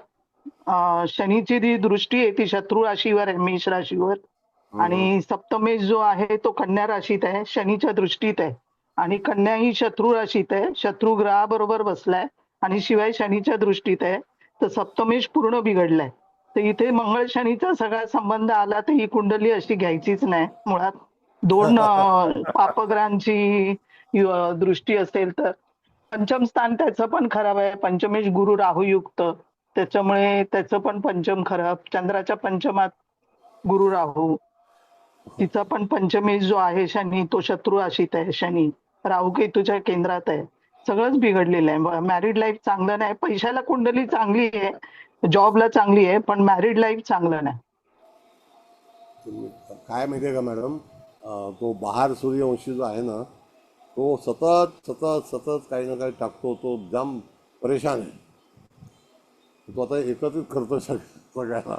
शनीची जी दृष्टी आहे ती शत्रू राशीवर आहे, मेष राशीवर. आणि सप्तमेश जो आहे तो कन्या राशीत आहे, शनीच्या दृष्टीत आहे. आणि कन्या ही शत्रू राशीत आहे, शत्रू ग्रहाबरोबर बसलाय आणि शिवाय शनीच्या दृष्टीत आहे. तर सप्तमेश पूर्ण बिघडलाय. तर इथे मंगळ शनीचा सगळा संबंध आला तर ही कुंडली अशी घ्यायचीच नाही मुळात. दोन पापग्रहांची दृष्टी असेल तर. पंचम स्थान त्याचं पण खराब आहे, पंचमेश गुरु राहू युक्त, त्याच्यामुळे त्याचं पण पंचम खराब. चंद्राच्या पंचमात गुरु राहू, तिचा पण पंचमेश जो आहे शनी तो शत्रू राशीत आहे. शनी राहू केतूच्या केंद्रात आहे. सगळंच बिघडलेलं आहे. मॅरिड लाईफ चांगलं नाही. पैशाला कुंडली चांगली आहे, जॉबला चांगली आहे, पण मॅरिड लाईफ चांगलं नाही. काय माहितीये का मॅडम, तो बहार सूर्यवंशी जो आहे ना, तो सतत सतत सतत काही ना काही टाकतो. तो जाम परेशान आहे. तो आता एकत्रित करतो सगळ्यांना.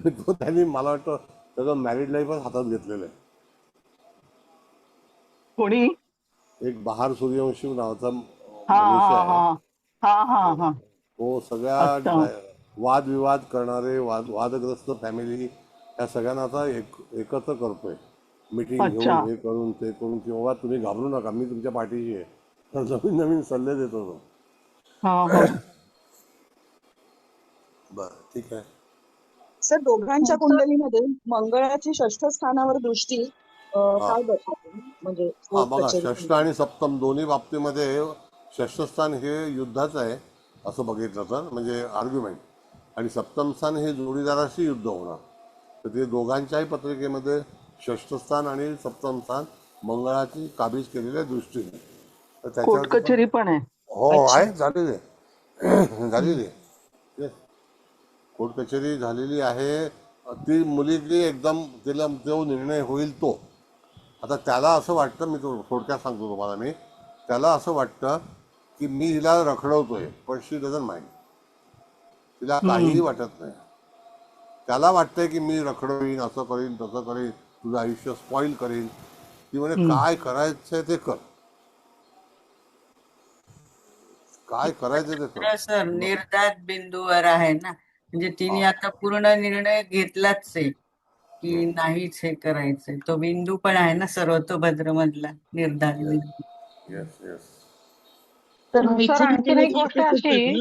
तो त्यांनी मला वाटतं त्याचं मॅरिड लाईफच हातात घेतलेलं आहे. कोणी? एक बहार सूर्यवंशी नावाचा हा मनुष्य हा आहे. हा हा हा हा तो सगळ्या अच्छा. वादविवाद करणारे वादग्रस्त फॅमिली या सगळ्यांना आता एकत्र करतोय. मीटिंग अच्छा. घेऊन हे करून ते करून की बाबा तुम्ही घाबरू नका, मी तुमच्या पाठीशी आहे. तर नवीन नवीन सल्ले देतो तो. हा हा बरं, ठीक आहे. सर दोघांच्या कुंडलीमध्ये मंगळाची षष्ठ स्थानावर दृष्टी काय दर्शवते? म्हणजे हा कोर्ट बघा, कचेरी षष्ठ आणि सप्तम दोन्ही बाबतीमध्ये षष्ठस्थान हे युद्धाचं आहे असं बघितलं तर, म्हणजे आर्ग्युमेंट. आणि सप्तम स्थान हे जोडीदाराशी युद्ध होणार. तर ते दोघांच्याही पत्रिकेमध्ये षष्ठस्थान आणि सप्तम स्थान मंगळाची काबीज केलेल्या दृष्टीने. तर कोर्ट त्याच्यावरती कचेरी पण आहे. हो अच्छा. आहे, झालेली आहे. झालेली आहे. Yes. कोर्ट कचेरी झालेली आहे. ती मुलीची एकदम तिला जो निर्णय होईल तो. आता त्याला असं वाटतं, मी थोडक्यात सांगतो तुम्हाला, मी त्याला असं वाटतं की मी हिला रखडवतोय, पण शी डझंट माइंड. तिला काहीही वाटत नाही. त्याला वाटतंय की मी रखडवीन, असं करीन तसं करीन, तुझं आयुष्य स्पॉईल करीन. ती म्हणे काय करायचंय ते कर, काय करायचं ते कर. सर निर्धात बिंदूवर आहे ना, म्हणजे तिने आता पूर्ण निर्णय घेतलाच आहे की नाहीच हे करायचंय. तो बिंदू पण आहे ना सर्वतोभद्र मधला निर्धात बिंदू. Yes yes. तर सर मिथुन आणखीन एक गोष्ट अशी,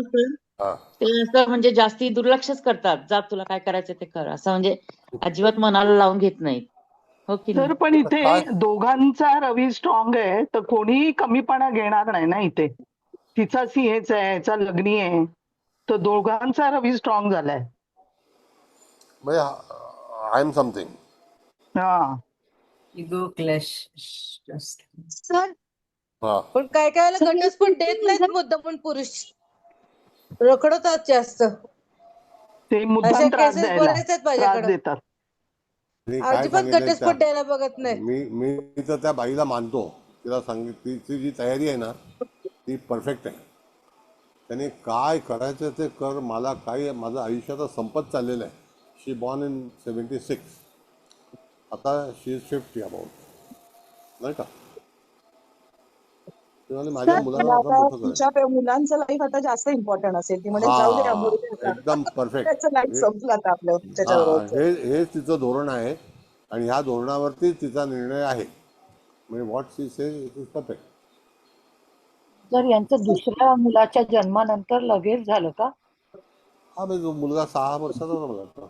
ते असं म्हणजे जास्ती दुर्लक्षच करतात. जा तुला काय करायचं ते कर, असं म्हणजे अजिबात मनाला लावून घेत नाहीत. हो की नाही? तर पण इथे दोघांचा रवी स्ट्रॉंग आहे, तर कोणीही कमीपणा घेणार नाही ना इथे. तिचा सिंहेच आहे, याचा लग्नी आहे, तर दोघांचा रवी स्ट्रॉंग झालाय. म्हणजे आय एम समथिंग. हा इगो क्लॅश जास्त. सर हा पण काय काय वेळेला घटस्फोट देत नाहीत मुद्दामून पुरुष, रखडतात जास्त. ते मुद्दाम अशा त्रास केसेस द्यायला बरेच आहेत त्रास माझ्याकडे. देतात. मी काय अजिबात सांगितलंय घटस्फोट द्यायला बघत नाही. मी तर त्या बाईला मानतो. तिला तिची जी तयारी आहे ना ती परफेक्ट आहे. त्याने काय करायचं ते कर, मला काय, माझं आयुष्याचं संपत चाललेलं आहे. शी बॉर्न इन 76, आता शी इज 50 अबाउट, नाही का. माझ्या मुलाला आता आता मोठं तिच्या मुलांचं लाईफ आता जास्त इम्पॉर्टंट असेल. ती म्हणजे जाऊ दे मरू दे हा आता. एकदम परफेक्ट. त्याचं लाईफ संपलं आता आपलं हा, त्याच्याबरोबर. हेच तिचं धोरण आहे आणि ह्या धोरणावरती तिचा निर्णय आहे. म्हणजे what she says it is perfect. जर यांचं दुसऱ्या मुलाच्या जन्मानंतर लगेच झालं का? हा म्हणजे मुलगा 6 वर्षाचा होता मला वाटतं.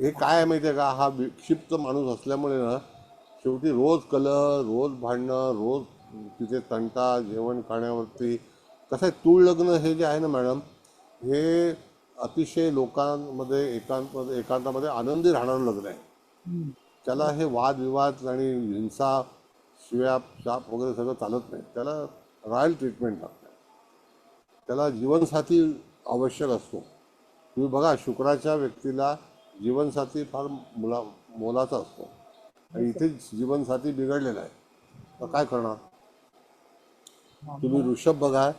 हे काय आहे माहिती आहे का, हा विक्षिप्त माणूस असल्यामुळे ना शेवटी रोज कलह, रोज भांडणं, रोज तिथे तंटा, जेवण खाण्यावरती. कसं आहे, तूळ लग्न हे जे आहे ना मॅडम, हे अतिशय लोकांमध्ये एकांतामध्ये आनंदी राहणारं लग्न आहे. त्याला हे वादविवाद आणि हिंसा, शिव्या शाप वगैरे सगळं चालत नाही. त्याला रॉयल ट्रीटमेंट लागतं. त्याला जीवनसाथी आवश्यक असतो. तुम्ही बघा, शुक्राच्या व्यक्तीला जीवनसाथी फार मोलाचा असतो आणि इथे जीवनसाथी बिघडलेला आहे. तर काय करणार. तुम्ही वृषभ बघा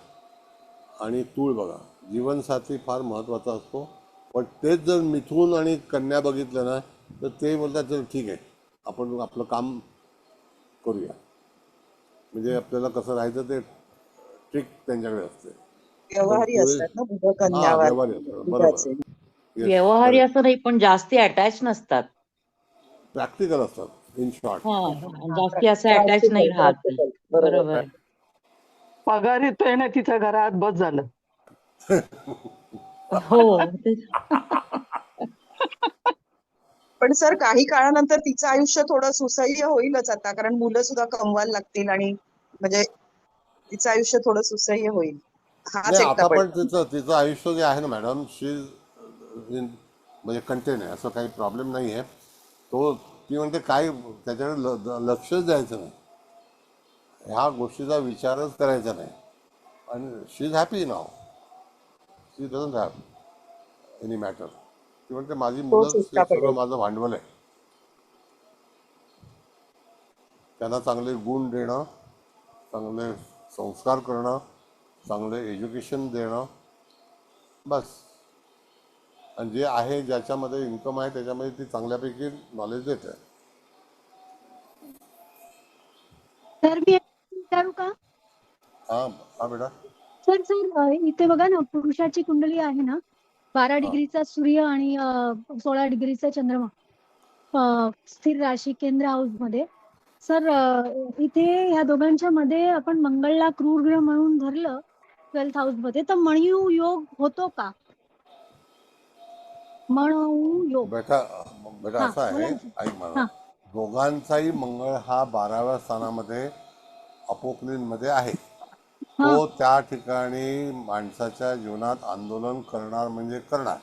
आणि तूळ बघा, जीवनसाथी फार महत्त्वाचा असतो. पण तेच जर मिथुन आणि कन्या बघितलं ना तर ते बोलतात चल ठीक आहे, आपण आपलं काम करूया. म्हणजे आपल्याला कसं राहायचं ते ट्रिक त्यांच्याकडे असते. व्यवहारी पुढे असतात ना बुध कन्या हा वार व्यवहार बरोबर बुधाचे. येस व्यवहारी करेक्ट असं नाही, पण जास्ती अटॅच नसतात. प्रॅक्टिकल असतात इन शॉर्ट. जास्ती असं अटॅच नाही राहत ते. प्रॅक्टिकल बरोबर. बरोबर आहे. पगार येतोय ना तिच्या घरात, बस झालं. हो तेच. पण सर काही काळानंतर तिचं आयुष्य थोडं सुसह्य होईलच आता, कारण मुलं सुद्धा कमवायला लागतील आणि म्हणजे तिचं आयुष्य थोडं सुसह्य होईल. हाच नाही एकटा आता पण पडतो. तिचं आयुष्य जे आहे ना मॅडम, म्हणजे कंटेन आहे, असं काही प्रॉब्लेम नाही आहे. ती म्हणते काय त्याच्याकडे लक्षच द्यायचं नाही, ह्या गोष्टीचा विचारच करायचा नाही. आणि she is happy now. She doesn't have any matter. ती म्हणते माझी तोच मुलंच एकटा हे सगळं पडेल. माझं भांडवल आहे. त्यांना चांगले गुण देणं, चांगले संस्कार करणं, चांगले एज्युकेशन देणं, बस. आणि जे आहे ज्याच्यामध्ये इन्कम आहे त्याच्यामध्ये ती चांगल्यापैकी नॉलेज देते. तर मी विचारू का? हा हा बेटा. सर इथे बघा ना, पुरुषाची कुंडली आहे ना, 12 हा डिग्रीचा सूर्य आणि 16 डिग्रीचा चंद्रमा, स्थिर राशी केंद्र हाऊस मध्ये. सर इथे ह्या दोघांच्या मध्ये आपण मंगळला क्रूर ग्रह म्हणून धरलं 12th हाऊस मध्ये, तर मणियू योग होतो का? मणियू योग. बेटा बेटा हा असं आहे, बोला ना सर. ऐक मला. हा दोघांचाही मंगळ हा 12व्या स्थानामध्ये अपोक्लिनमध्ये आहे. हा तो त्या ठिकाणी माणसाच्या जीवनात आंदोलन करणार म्हणजे करणार.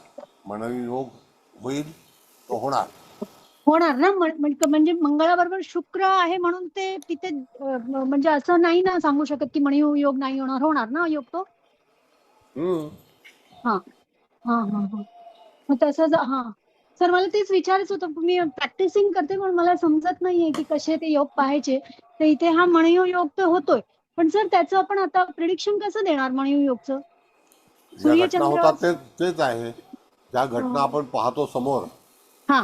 मनवी योग होईल, तो होणार. होणार ना, म्हणजे मंगळाबरोबर शुक्र आहे म्हणून ते तिथे म्हणजे असं नाही ना सांगू शकत की मणियू योग नाही होणार, होणार ना योग तो. हा हा हा हा मग तसंच. हा सर मला तेच विचारायचं होतं, मी प्रॅक्टिसिंग करते पण मला समजत नाहीये की कसे ते योग पाहायचे. तर इथे हा मणियू योग तर होतोय, पण सर त्याचं आपण आता प्रिडिक्शन कसं देणार मणियू योगचं? ज्या घटना सूर्यचंद्र. होतात तेच आहे. ज्या घटना आपण पाहतो समोर हा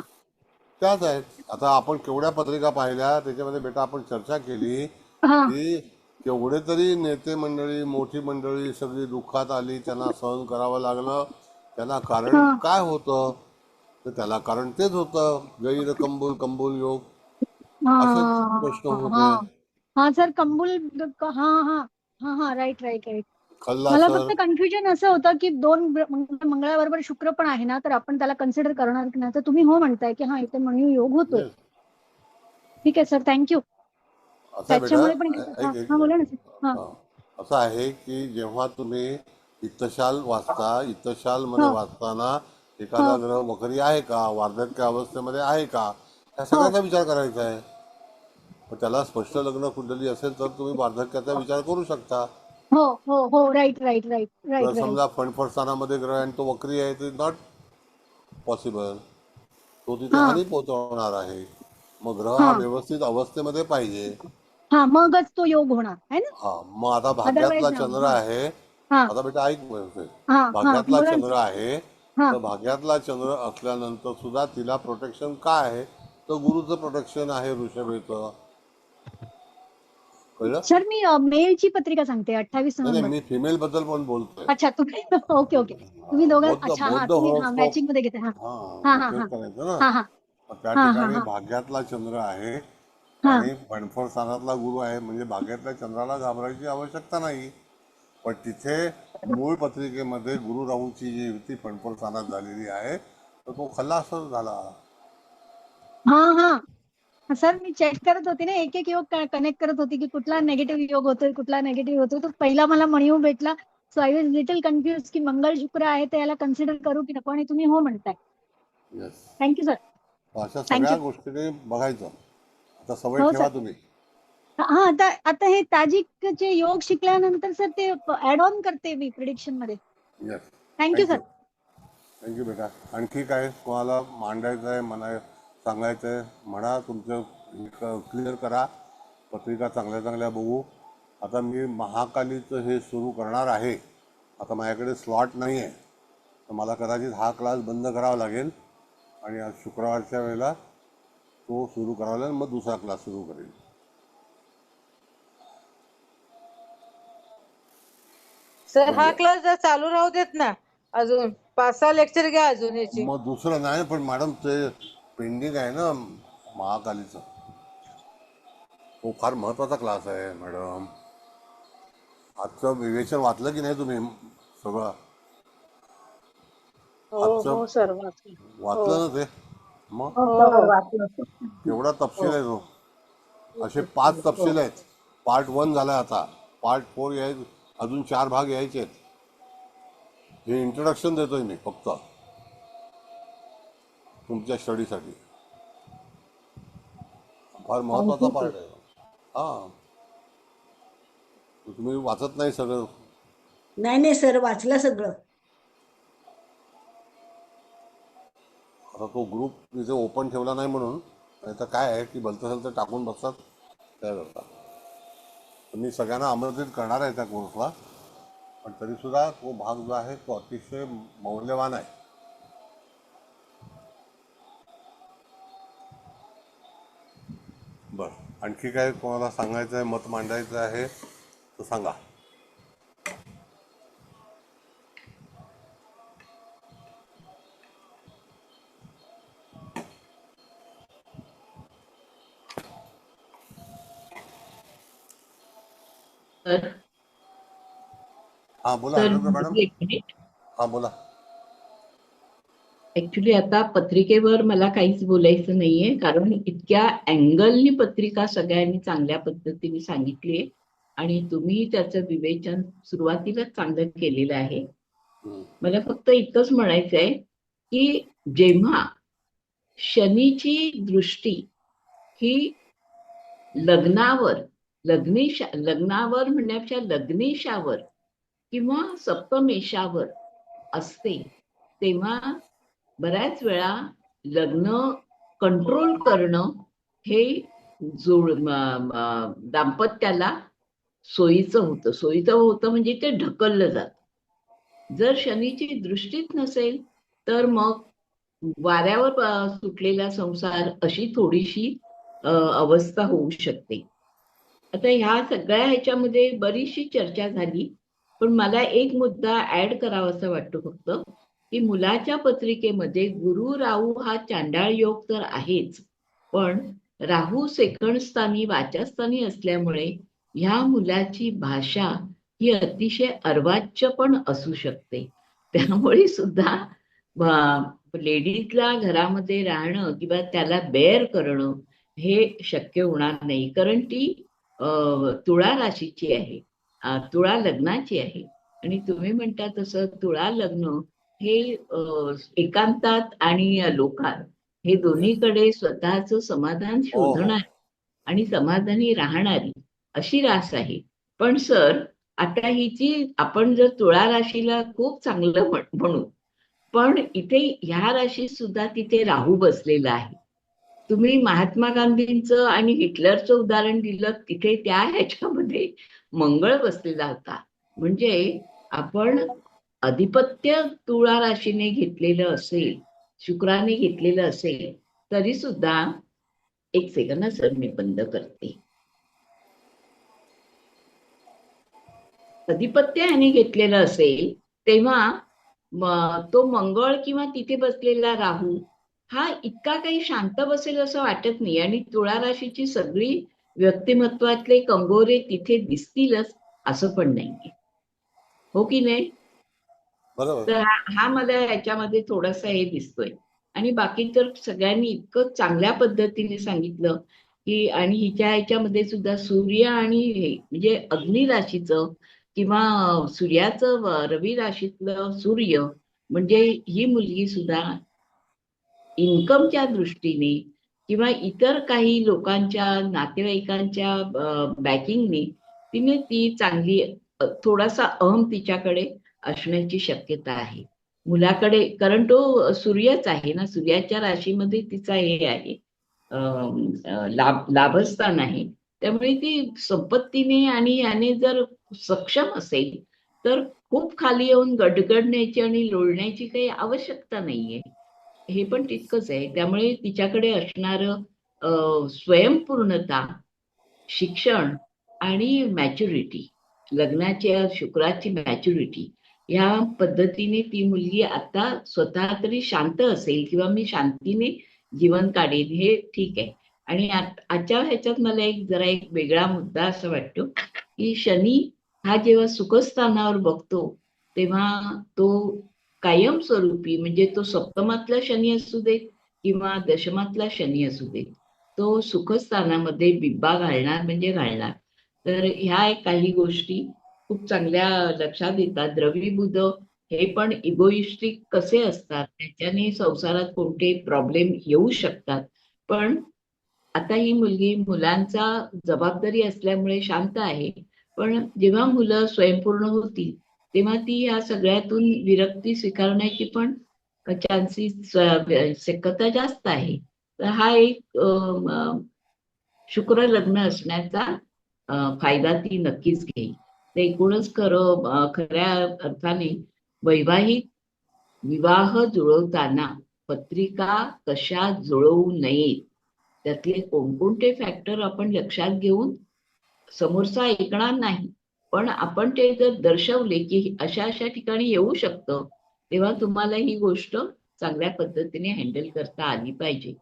त्याच आहेत. आता आपण केवढ्या पत्रिका पाहिल्या, त्याच्यामध्ये बेटा आपण चर्चा केली हा की केवढे तरी नेते मंडळी, मोठी मंडळी सगळी दुःखात आली, त्यांना सहन करावं लागलं. त्यांना कारण हा काय होतं? तर त्याला कारण तेच होतं, गैर कंबूल कंबूल योग, असेच प्रश्न हा होते. हा सर कंबुल. हा हा हा हा राईट राईट राईट. खल्ला मला सर. फक्त कन्फ्युजन असं होतं की मंगळाबरोबर शुक्र पण आहे ना, तर आपण त्याला कन्सिडर करणार की नाही. तर तुम्ही हो म्हणताय की हा इथे मणियू योग होतोय. येस ठीक आहे सर, थँक्यू. असं आहे बेटा. त्याच्यामुळे पण हा एक हा बोला ना मिनिट. सर. हा असं आहे की जेव्हा तुम्ही इत्तशाल वाचता, इत्तशालमध्ये हो वाचताना हो एखादा ग्रह वक्री आहे का, वार्धक्य अवस्थेमध्ये आहे का, ह्या हो सगळ्याचा विचार करायचा आहे. पण त्याला स्पष्ट लग्न कुंडली असेल तर तुम्ही वार्धक्याचा विचार करू शकता. हो हो हो राईट राईट राईट जर राईट राईट. समजा फणफणस्थानामध्ये ग्रह आणि तो वक्री आहे, तर नॉट पॉसिबल. तो तिथे हा हानी पोहोचवणार आहे. मग ग्रह हा हा व्यवस्थित अवस्थेमध्ये पाहिजे. हा मगच तो योग होणार आहे ना, हा मग आता भाग्यातला अदरवाईज चंद्र हा आहे. हा आता बेटा ऐक व्यवस्थित. हा हा भाग्यातला बोला ना चंद्र सर. आहे, हा तर भाग्यातला चंद्र असल्यानंतर सुद्धा तिला प्रोटेक्शन काय आहे? तर गुरुचं प्रोटेक्शन आहे, ऋषभेचं. कळलं? सर मी मेलची पत्रिका सांगते 28 नाही नाही, नोव्हेंबर. मी फिमेल बद्दल पण बोलतोय. अच्छा तुम्ही ओके ओके, तुम्ही दोघं. अच्छा हा बौद्ध तुम्ही हा हॉरोस्कोप. मॅचिंग मध्ये घेते. हा हा हा मग हा तेच हा करायचं ना. हा हा मग त्या हा हा ठिकाणी हा भाग्यातला चंद्र आहे हा आणि फणफण स्थानातला गुरु आहे, म्हणजे भाग्यातल्या चंद्राला घाबरायची आवश्यकता नाही. पण तिथे मूळ पत्रिकेमध्ये गुरु राहूची जी युती फणफण स्थानात झालेली आहे, तर तो खल्लास झाला. हा हा सर मी चेक करत होते ना, एक एक योग कनेक्ट करत होती की कुठला नेगेटिव्ह योग होतोय, कुठला नेगेटिव्ह होतोय. तर पहिला मला मणियू भेटला. So I was little confuse की मंगळ शुक्र आहे तर याला कन्सिडर करू की नको, आणि तुम्ही हो म्हणताय. येस. Thank you sir. अशा सगळ्या थँक्यू. गोष्टीने बघायचं. आता सवय हो ठेवा सर. तुम्ही. हा आता आता हे ताजिकचे योग शिकल्यानंतर सर ते ऍड ऑन करते मी प्रिडिक्शन मध्ये. Yes. Thank you thank you. Sir. Thank you बेटा. आणखी काय तुम्हाला मांडायचं आहे, सांगायचं आहे, म्हणा. तुमचं क्लिअर करा. पत्रिका चांगल्या चांगल्या बघू. आता मी महाकालीचं हे सुरू करणार आहे. आता माझ्याकडे स्लॉट नाही आहे, तर मला कदाचित हा क्लास बंद करावा लागेल आणि आज शुक्रवारच्या वेळेला तो सुरू करावा लागेल. मग दुसरा क्लास सुरू करेल. सर हा क्लास जर चालू राहू देत ना, अजून 5-6 लेक्चर घ्या अजून याची. मग दुसरं नाही, पण मॅडम ते पेंडिंग आहे ना महाकालीचं. तो फार महत्वाचा क्लास आहे मॅडम. आजचं विवेचन वाचलं की नाही तुम्ही सगळं? हो आजचं हो सर वाचलं. वाचलं ना ते? मग हो हो सर वाचलं. केवढा तपशील आहे तो. असे 5 तपशील आहेत. पार्ट 1 झालाय आता, पार्ट 4 यायचे, अजून 4 भाग यायचे आहेत. हे इंट्रोडक्शन देतोय मी फक्त तुमच्या स्टडीसाठी. फार महत्वाचा पार्ट आहे हा. तुम्ही वाचत नाही सगळं. नाही सर वाचलं सगळं. आता तो ग्रुप इथे ओपन ठेवला नाही म्हणून, नाही तर काय आहे की भलतं सलतं टाकून बसतात त्या करता. मी सगळ्यांना आमंत्रित करणार आहे त्या कोर्सला, पण तरीसुद्धा तो भाग जो आहे तो अतिशय मौल्यवान आहे. बरं, आणखी काय कोणाला सांगायचं आहे, मत मांडायचं आहे तर सांगा. हा बोला मॅडम. एक मिनिट. हा बोला. ऍक्च्युली आता पत्रिकेवर मला काहीच बोलायचं नाहीये, कारण इतक्या अँगलनी पत्रिका सगळ्यांनी चांगल्या पद्धतीने सांगितली आहे आणि तुम्ही त्याचं विवेचन सुरुवातीलाच चांगलं केलेलं आहे. मला फक्त इतकंच म्हणायचं आहे की जेव्हा शनीची दृष्टी ही लग्नावर म्हणण्यापेक्षा लग्नेशावर किंवा सप्तमेशावर असते, तेव्हा बऱ्याच वेळा लग्न कंट्रोल करणं हे दाम्पत्याला सोयीचं होतं म्हणजे ते ढकललं जातं. जर शनीची दृष्टीच नसेल तर मग वाऱ्यावर सुटलेला संसार अशी थोडीशी अवस्था होऊ शकते. आता ह्या सगळ्या ह्याच्यामध्ये बरीचशी चर्चा झाली, पण मला एक मुद्दा ऍड करावासा वाटतो फक्त, की मुलाच्या पत्रिकेमध्ये गुरु राहू हा चांडाळ योग तर आहेच, पण राहू सेकंड स्थानी वाचस्थानी असल्यामुळे ह्या मुलाची भाषा ही अतिशय अर्वाच्य पण असू शकते. त्यामुळे सुद्धा लेडीजला घरामध्ये राहणं किंवा त्याला बेअर करणं हे शक्य होणार नाही, कारण ती तुळा राशीची आहे, तुळा लग्नाची आहे. आणि तुम्ही म्हणता तसं तुळा लग्न हे एकांतात आणि लोकात हे दोन्हीकडे स्वतःचं समाधान शोधणारी आणि समाधानी राहणारी अशी रास आहे. पण सर आता हिची आपण जर तुळा राशीला खूप चांगलं म्हणू, पण इथे ह्या राशीत सुद्धा तिथे राहू बसलेला आहे. तुम्ही महात्मा गांधींचं आणि हिटलरचं उदाहरण दिलं, तिथे त्या ह्याच्यामध्ये मंगळ बसलेला होता. म्हणजे आपण अधिपत्य तुळा राशीने घेतलेलं असेल, शुक्राने घेतलेलं असेल, तरी सुद्धा एक सेकंद ना सर, मी बंद करते. अधिपत्य ह्याने घेतलेलं असेल तेव्हा तो मंगळ किंवा तिथे बसलेला राहू हा इतका काही शांत बसेल असं वाटत नाही. आणि तुळा राशीची सगळी व्यक्तिमत्वातले कंगोरे तिथे दिसतीलच असं पण नाहीये, हो की नाही? तर हा मला याच्यामध्ये थोडासा हे दिसतोय. आणि बाकी तर सगळ्यांनी इतकं चांगल्या पद्धतीने सांगितलं की, आणि हिच्या ह्याच्यामध्ये सुद्धा सूर्य आणि हे म्हणजे अग्नी राशीचं किंवा सूर्याचं रवी राशीतलं सूर्य म्हणजे ही मुलगी सुद्धा इन्कमच्या दृष्टीने किंवा इतर काही लोकांच्या नातेवाईकांच्या बॅकिंगने तिने ती चांगली थोडासा अहम तिच्याकडे असण्याची शक्यता आहे मुलाकडे, कारण तो सूर्यच आहे ना, सूर्याच्या राशीमध्ये तिचा हे आहे लाभस्थान आहे. त्यामुळे ती संपत्तीने आणि याने जर सक्षम असेल तर खूप खाली येऊन गडगडण्याची आणि लोळण्याची काही आवश्यकता नाहीये, हे पण तितकंच आहे. त्यामुळे तिच्याकडे असणारं स्वयंपूर्णता, शिक्षण आणि मॅच्युरिटी लग्नाच्या शुक्राची मॅच्युरिटी, या पद्धतीने ती मुलगी आता स्वतः तरी शांत असेल किंवा मी शांतीने जीवन काढेन हे ठीक आहे. आणि आजच्या ह्याच्यात मला जरा एक वेगळा मुद्दा असं वाटतो की शनी हा जेव्हा सुखस्थानावर बघतो तेव्हा तो कायमस्वरूपी, म्हणजे तो सप्तमातला शनी असू दे किंवा दशमातला शनी असू दे, तो सुखस्थानामध्ये बिब्बा घालणार म्हणजे घालणार. तर ह्या काही गोष्टी खूप चांगल्या लक्षात येतात. द्रविबुध हे पण इगोइस्टिक कसे असतात, त्याच्याने संसारात कोणते प्रॉब्लेम येऊ शकतात. पण आता ही मुलगी मुलांचा जबाबदारी असल्यामुळे शांत आहे, पण जेव्हा मुलं स्वयंपूर्ण होतील तेव्हा ती या सगळ्यातून विरक्ती स्वीकारण्याची पण चान्सेस, शक्यता जास्त आहे. तर हा एक शुक्र लग्न असण्याचा फायदा ती नक्कीच घेईल. तर एकूणच खऱ्या अर्थाने वैवाहिक विवाह जुळवताना पत्रिका कशा जुळवू नयेत, त्यातले कोणकोणते फॅक्टर आपण लक्षात घेऊन, समोरचा ऐकणार नाही पण आपण ते जर दर्शवले की अशा अशा ठिकाणी येऊ शकतं, तेव्हा तुम्हाला ही गोष्ट चांगल्या पद्धतीने हँडल करता आली पाहिजे.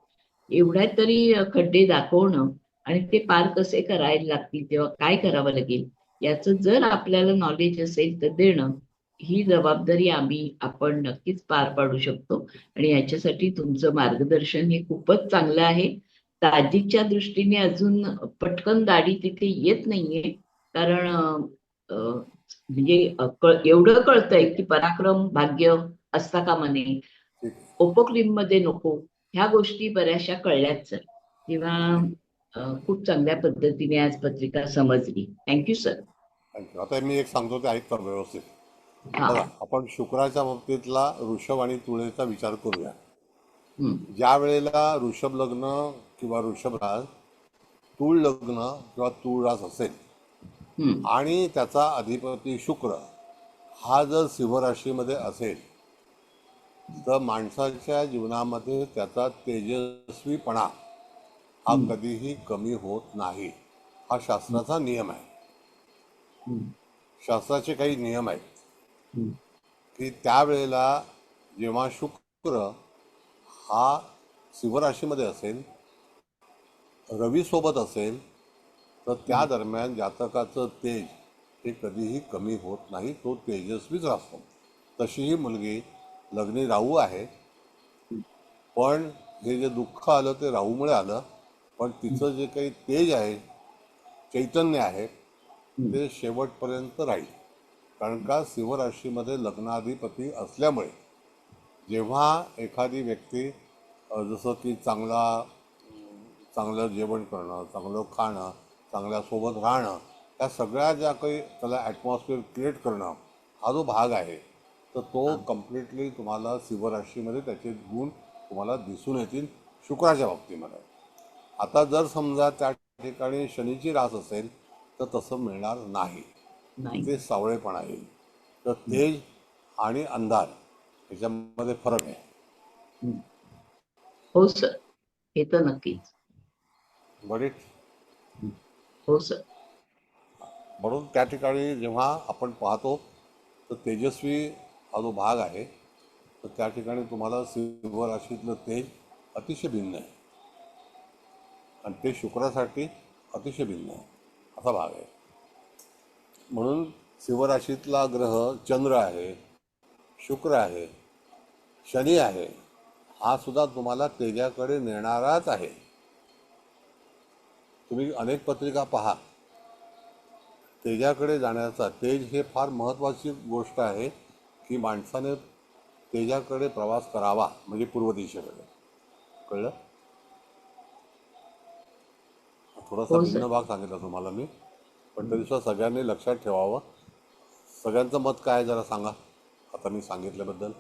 एवढ्या तरी खड्डे दाखवणं आणि ते पार कसे करायला लागतील, तेव्हा काय करावं लागेल, याचं जर आपल्याला नॉलेज असेल तर देणं, ही जबाबदारी आपण नक्कीच पार पाडू शकतो. आणि याच्यासाठी तुमचं मार्गदर्शन हे खूपच चांगलं आहे. ताजीच्या दृष्टीने अजून पटकन दाढी तिथे येत नाहीये, कारण म्हणजे एवढं कळतंय की पराक्रम भाग्य असता कामा नये, ओपोक्लिम मध्ये नको, ह्या गोष्टी बऱ्याचशा कळल्याच सर. तेव्हा खूप चांगल्या पद्धतीने आज पत्रिका समजली. Thank you sir. थँक्यू. आता मी एक सांगतो ते ऐकतो व्यवस्थित. बघा, आपण शुक्राच्या बाबतीतला ऋषभ आणि तुळेचा विचार करूया. ज्या वेळेला ऋषभ लग्न किंवा ऋषभ रास, तूळ लग्न किंवा तूळ रास असेल आणि त्याचा अधिपती शुक्र हा जर सिंह राशीमध्ये असेल तर माणसाच्या जीवनामध्ये त्याचा तेजस्वीपणा हा कधीही कमी होत नाही. हा शास्त्राचा नियम आहे. शास्त्राचे काही नियम आहेत की त्यावेळेला जेव्हा शुक्र हा सिंह राशीमध्ये असेल, रवी सोबत असेल, तर त्या दरम्यान जातकाचं तेज हे कधीही कमी होत नाही, तो तेजस्वीच असतो. तशी ही मुलगी लग्नी राहू आहे, पण हे जे दुःख आलं ते राहूमुळे आलं, पण तिचं जे काही तेज आहे, चैतन्य आहे, ते शेवटपर्यंत राहील. कारण का सिंह राशीमध्ये लग्नाधिपती असल्यामुळे जेव्हा एखादी व्यक्ती जसं की चांगलं जेवण करणं, चांगलं खाणं, चांगल्यासोबत राहणं, या सगळ्या ज्या काही त्याला ॲटमॉस्फिअर क्रिएट करणं हा जो भाग आहे, तर तो कम्प्लिटली तुम्हाला सिंह राशीमध्ये त्याचे गुण तुम्हाला दिसून येतील शुक्राच्या बाबतीमध्ये. आता जर समजा त्या ठिकाणी शनीची रास असेल तर तसं मिळणार नाही, ते सावळेपणा येईल. तर तेज आणि अंधार याच्यामध्ये फरक आहे. हो सर, हे तर नक्कीच. बरेच. हो सर. म्हणून त्या ठिकाणी जेव्हा आपण पाहतो तर तेजस्वी हा जो भाग आहे, तर त्या ठिकाणी तुम्हाला सिंह राशीतलं तेज अतिशय भिन्न आहे आणि ते शुक्रासाठी अतिशय भिन्न आहे, असा भाग आहे. म्हणून सिंह राशीतला ग्रह चंद्र आहे, शुक्र आहे, शनी आहे, हा सुद्धा तुम्हाला तेजाकडे नेणाराच आहे. तुम्ही अनेक पत्रिका पहा, तेजाकडे जाण्याचा, तेज हे फार महत्त्वाची गोष्ट आहे की माणसाने तेजाकडे प्रवास करावा, म्हणजे पूर्व दिशेकडे. कळलं? थोडासा भिन्न भाग सांगितला तुम्हाला मी, पण तरी सुद्धा सगळ्यांनी लक्षात ठेवावं. सगळ्यांचं मत काय जरा सांगा आता मी सांगितल्याबद्दल.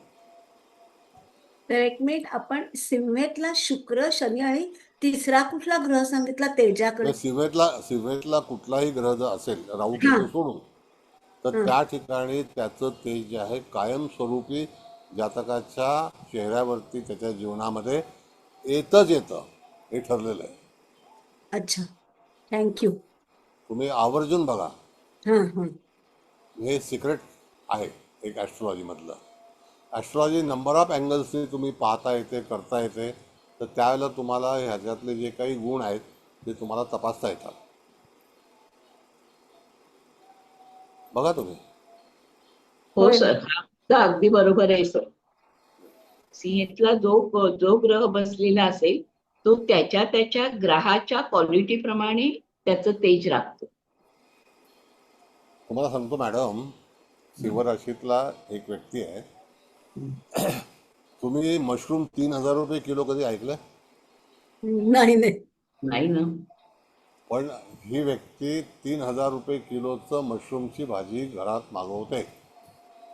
तर एक मिनिट, आपण सिंहेतला शुक्र, शनी आणि तिसरा कुठला ग्रह सांगितला तेजाकडे? सिंहेतला कुठलाही ग्रह जर असेल, राहू केतू सोडून, तर त्या ठिकाणी त्याचं तेज जे आहे कायमस्वरूपी जातकाच्या चेहऱ्यावरती, त्याच्या जीवनामध्ये येतच येतं, हे ठरलेलं आहे. अच्छा, थँक्यू. तुम्ही आवर्जून बघा. हे सिक्रेट आहे एक ॲस्ट्रॉलॉजीमधलं. ॲस्ट्रॉलॉजी नंबर ऑफ अँगल्सनी तुम्ही पाहता येते, करता येते. तर त्यावेळेला तुम्हाला ह्याच्यातले जे काही गुण आहेत ते तुम्हाला तपासता येतात. बघा तुम्ही. हो होय सर, होय. हा मुद्दा अगदी बरोबर आहे सर. सिंहेतला जो ग्रह बसलेला असेल तो त्याच्या ग्रहाच्या क्वालिटी प्रमाणे त्याचं तेज राखतो. तुम्हाला सांगतो मॅडम, सिंह राशीतला एक व्यक्ती आहे. तुम्ही मशरूम 3,000 रुपये किलो कधी ऐकलं? नाही नाही. नाही ना. पण ही व्यक्ती 3,000 रुपये किलोचं मशरूमची भाजी घरात मागवते.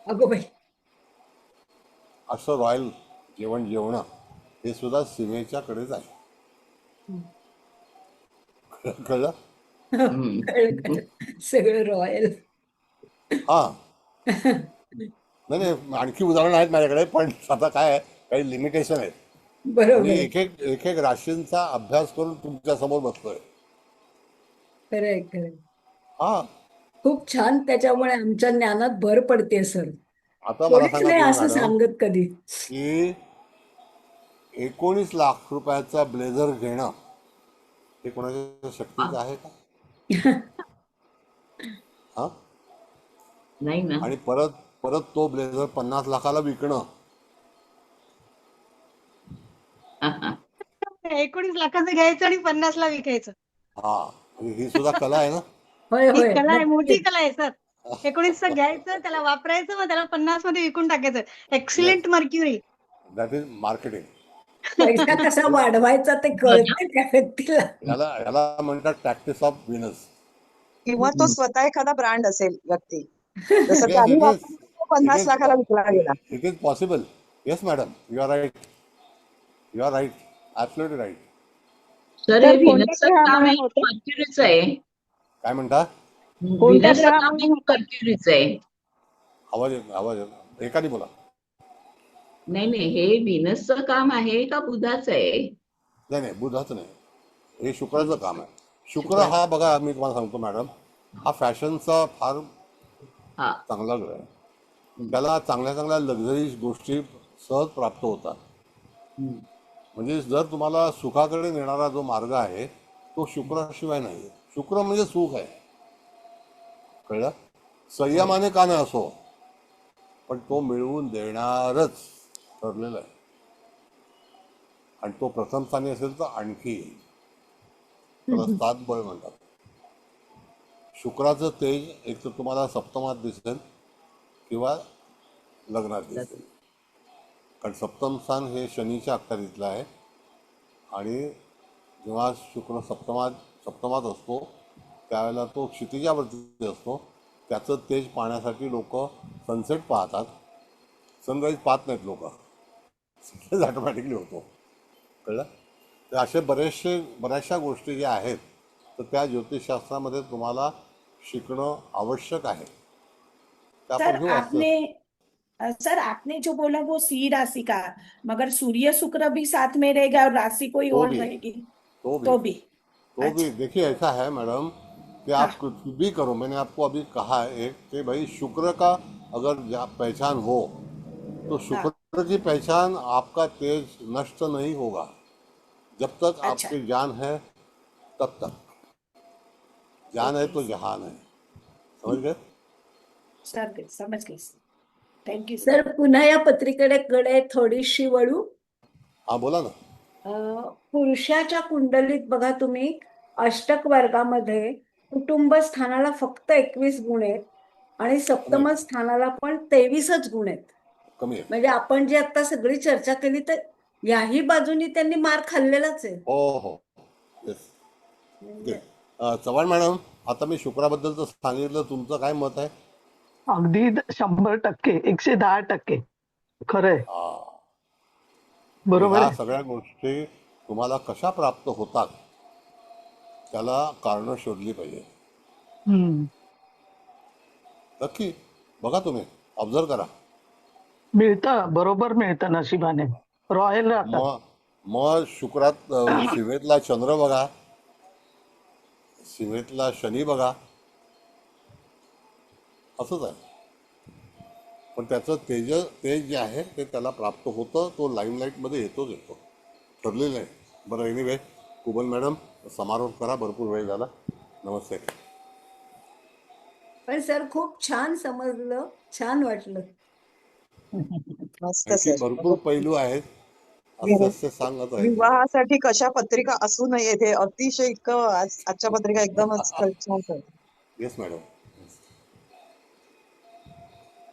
अगो बाई. असं रॉयल जेवण जेवणं हे सुद्धा सीमेच्याकडेच आहे. कळलं? कळलं कळलं. सगळं रॉयल. हा नाही नाही, आणखी उदाहरणं आहेत माझ्याकडे, पण आता काय आहे, काही लिमिटेशन आहेत. बरोबर मी आहे. एक एक राशींचा अभ्यास करून तुमच्या समोर बसतोय. खरंय खरंय. हा खूप छान. त्याच्यामुळे आमच्या ज्ञानात भर पडते सर. आता मला कोणीच सांगा नाही तुम्ही असं मॅडम सांगत कधी. की 19 लाख रुपयाचा ब्लेझर घेणं हे कोणाच्या शक्तीचं आहे का? हा नाही ना. आणि परत परत तो ब्लेझर 50 लाखाला विकणं 19 लाखाचं घ्यायचं आणि 50ला विकायचं. हा ही सुद्धा कला आहे ना. होय ही होय कला आहे, मोठी नक्कीच. कला आहे सर. 19चं घ्यायचं, त्याला वापरायचं, मग त्याला 50 मध्ये विकून टाकायचं. Yes, excellent mercury. That is marketing. पैसा कसा वाढवायचा ते कळते त्या व्यक्तीला. याला म्हणतात टॅक्टिस ऑफ व्हीनस. किंवा तो स्वतः एखादा ब्रँड असेल व्यक्ती, जसं येस, त्यांनी इट इज वापरून तो 50 लाखाला विकला गेला. It is possible. Yes madam, you are right, you are right, absolutely right. Sir, हे व्हीनसचं काम आहे मर्क्युरीचं आहे. काय म्हणता? व्हीनसचं काम आहे मर्क्युरीचं आहे. आवाज एकाने बोला. नाही नाही, हे व्हीनसचं काम आहे का बुधाचं आहे? नाही बुधाचं नाही, हे शुक्राचं काम आहे. शुक्र हा बघा, मी तुम्हाला सांगतो मॅडम, हा फॅशनचा फार चांगला ग्रह आहे. त्याला चांगल्या चांगल्या लक्झरी गोष्टी सहज प्राप्त होतात. म्हणजे जर तुम्हाला सुखाकडे नेणारा जो मार्ग आहे तो शुक्राशिवाय नाही. शुक्र म्हणजे सुख आहे. कळलं? संयमाने का नाही असो, पण तो मिळवून देणारच ठरलेला आहे. आणि तो प्रथम स्थानी असेल तर आणखी त्याला 7 बळ म्हणतात. शुक्राचं तेज एक तर तुम्हाला सप्तमात दिसेल किंवा लग्नात दिसेल. कारण सप्तम स्थान हे शनीच्या अखत्यारीतलं आहे. आणि जेव्हा शुक्र सप्तमात असतो त्यावेळेला तो क्षितिजावरती असतो. त्याचं तेज पाहण्यासाठी लोक सनसेट पाहतात. सनराईज पाहत नाहीत लोक, सनराईज ऑटोमॅटिकली होतो. कळलं? तर असे बऱ्याचशा गोष्टी ज्या आहेत तर त्या ज्योतिषशास्त्रामध्ये तुम्हाला शिकणं आवश्यक आहे. त्या आपण घेऊ असं. सर आपने जो बोला वो सी राशि का, मगर सूर्य शुक्र भी साथ में रहेगा और राशि कोई तो और भी रहेगी तो भी अच्छा। देखिए ऐसा है मैडम कि आप कुछ भी करो, मैंने आपको अभी कहा है कि भाई शुक्र का अगर पहचान हो तो शुक्र की पहचान आपका तेज नष्ट नहीं होगा जब तक अच्छा। आपकी जान है तब तक. जान है तो जहान है. समझ गए? सर समझ गई. थँक्यू सर पुन्हा या पत्रिकेकडे थोडीशी वळू. हा बोला ना. पुरुषाच्या कुंडलीत बघा तुम्ही, अष्टक वर्गामध्ये कुटुंब स्थानाला फक्त 21 गुण आहेत आणि सप्तम स्थानाला पण 23च गुण आहेत. कमी आहे. म्हणजे आपण जी आता सगळी चर्चा केली तर याही बाजूनी त्यांनी मार खाल्लेलाच आहे. हो येस. चव्हाण मॅडम, आता मी शुक्राबद्दलचं सांगितलं, तुमचं काय मत आहे? अगदी 100%, 110% खरंय. बरोबर ह्या आहे. सगळ्या गोष्टी तुम्हाला कशा प्राप्त होतात त्याला कारण शोधली पाहिजे. नक्की बघा, तुम्ही ऑब्झर्व करा. मिळतं, बरोबर मिळतं नशिबाने. रॉयल राहतात. मग शुक्रात सिंहेतला चंद्र बघा, सिंहेतला शनी बघा. असंच आहे. पण त्याचं तेज जे आहे ते त्याला प्राप्त होतं, तो लाईमलाईटमध्ये येतो ठरलेलं आहे. बरं, एनिवे कुबल मॅडम समारोप करा, भरपूर वेळ झाला. नमस्ते. पण सर खूप छान समजलं, छान वाटलं. मस्त आणखी सर. भरपूर पैलू आहेत, असे सांगत आहे. विवाहासाठी कशा पत्रिका असू नये हे अतिशय इतकं आजच्या पत्रिका एकदमच छान सर. Yes madam.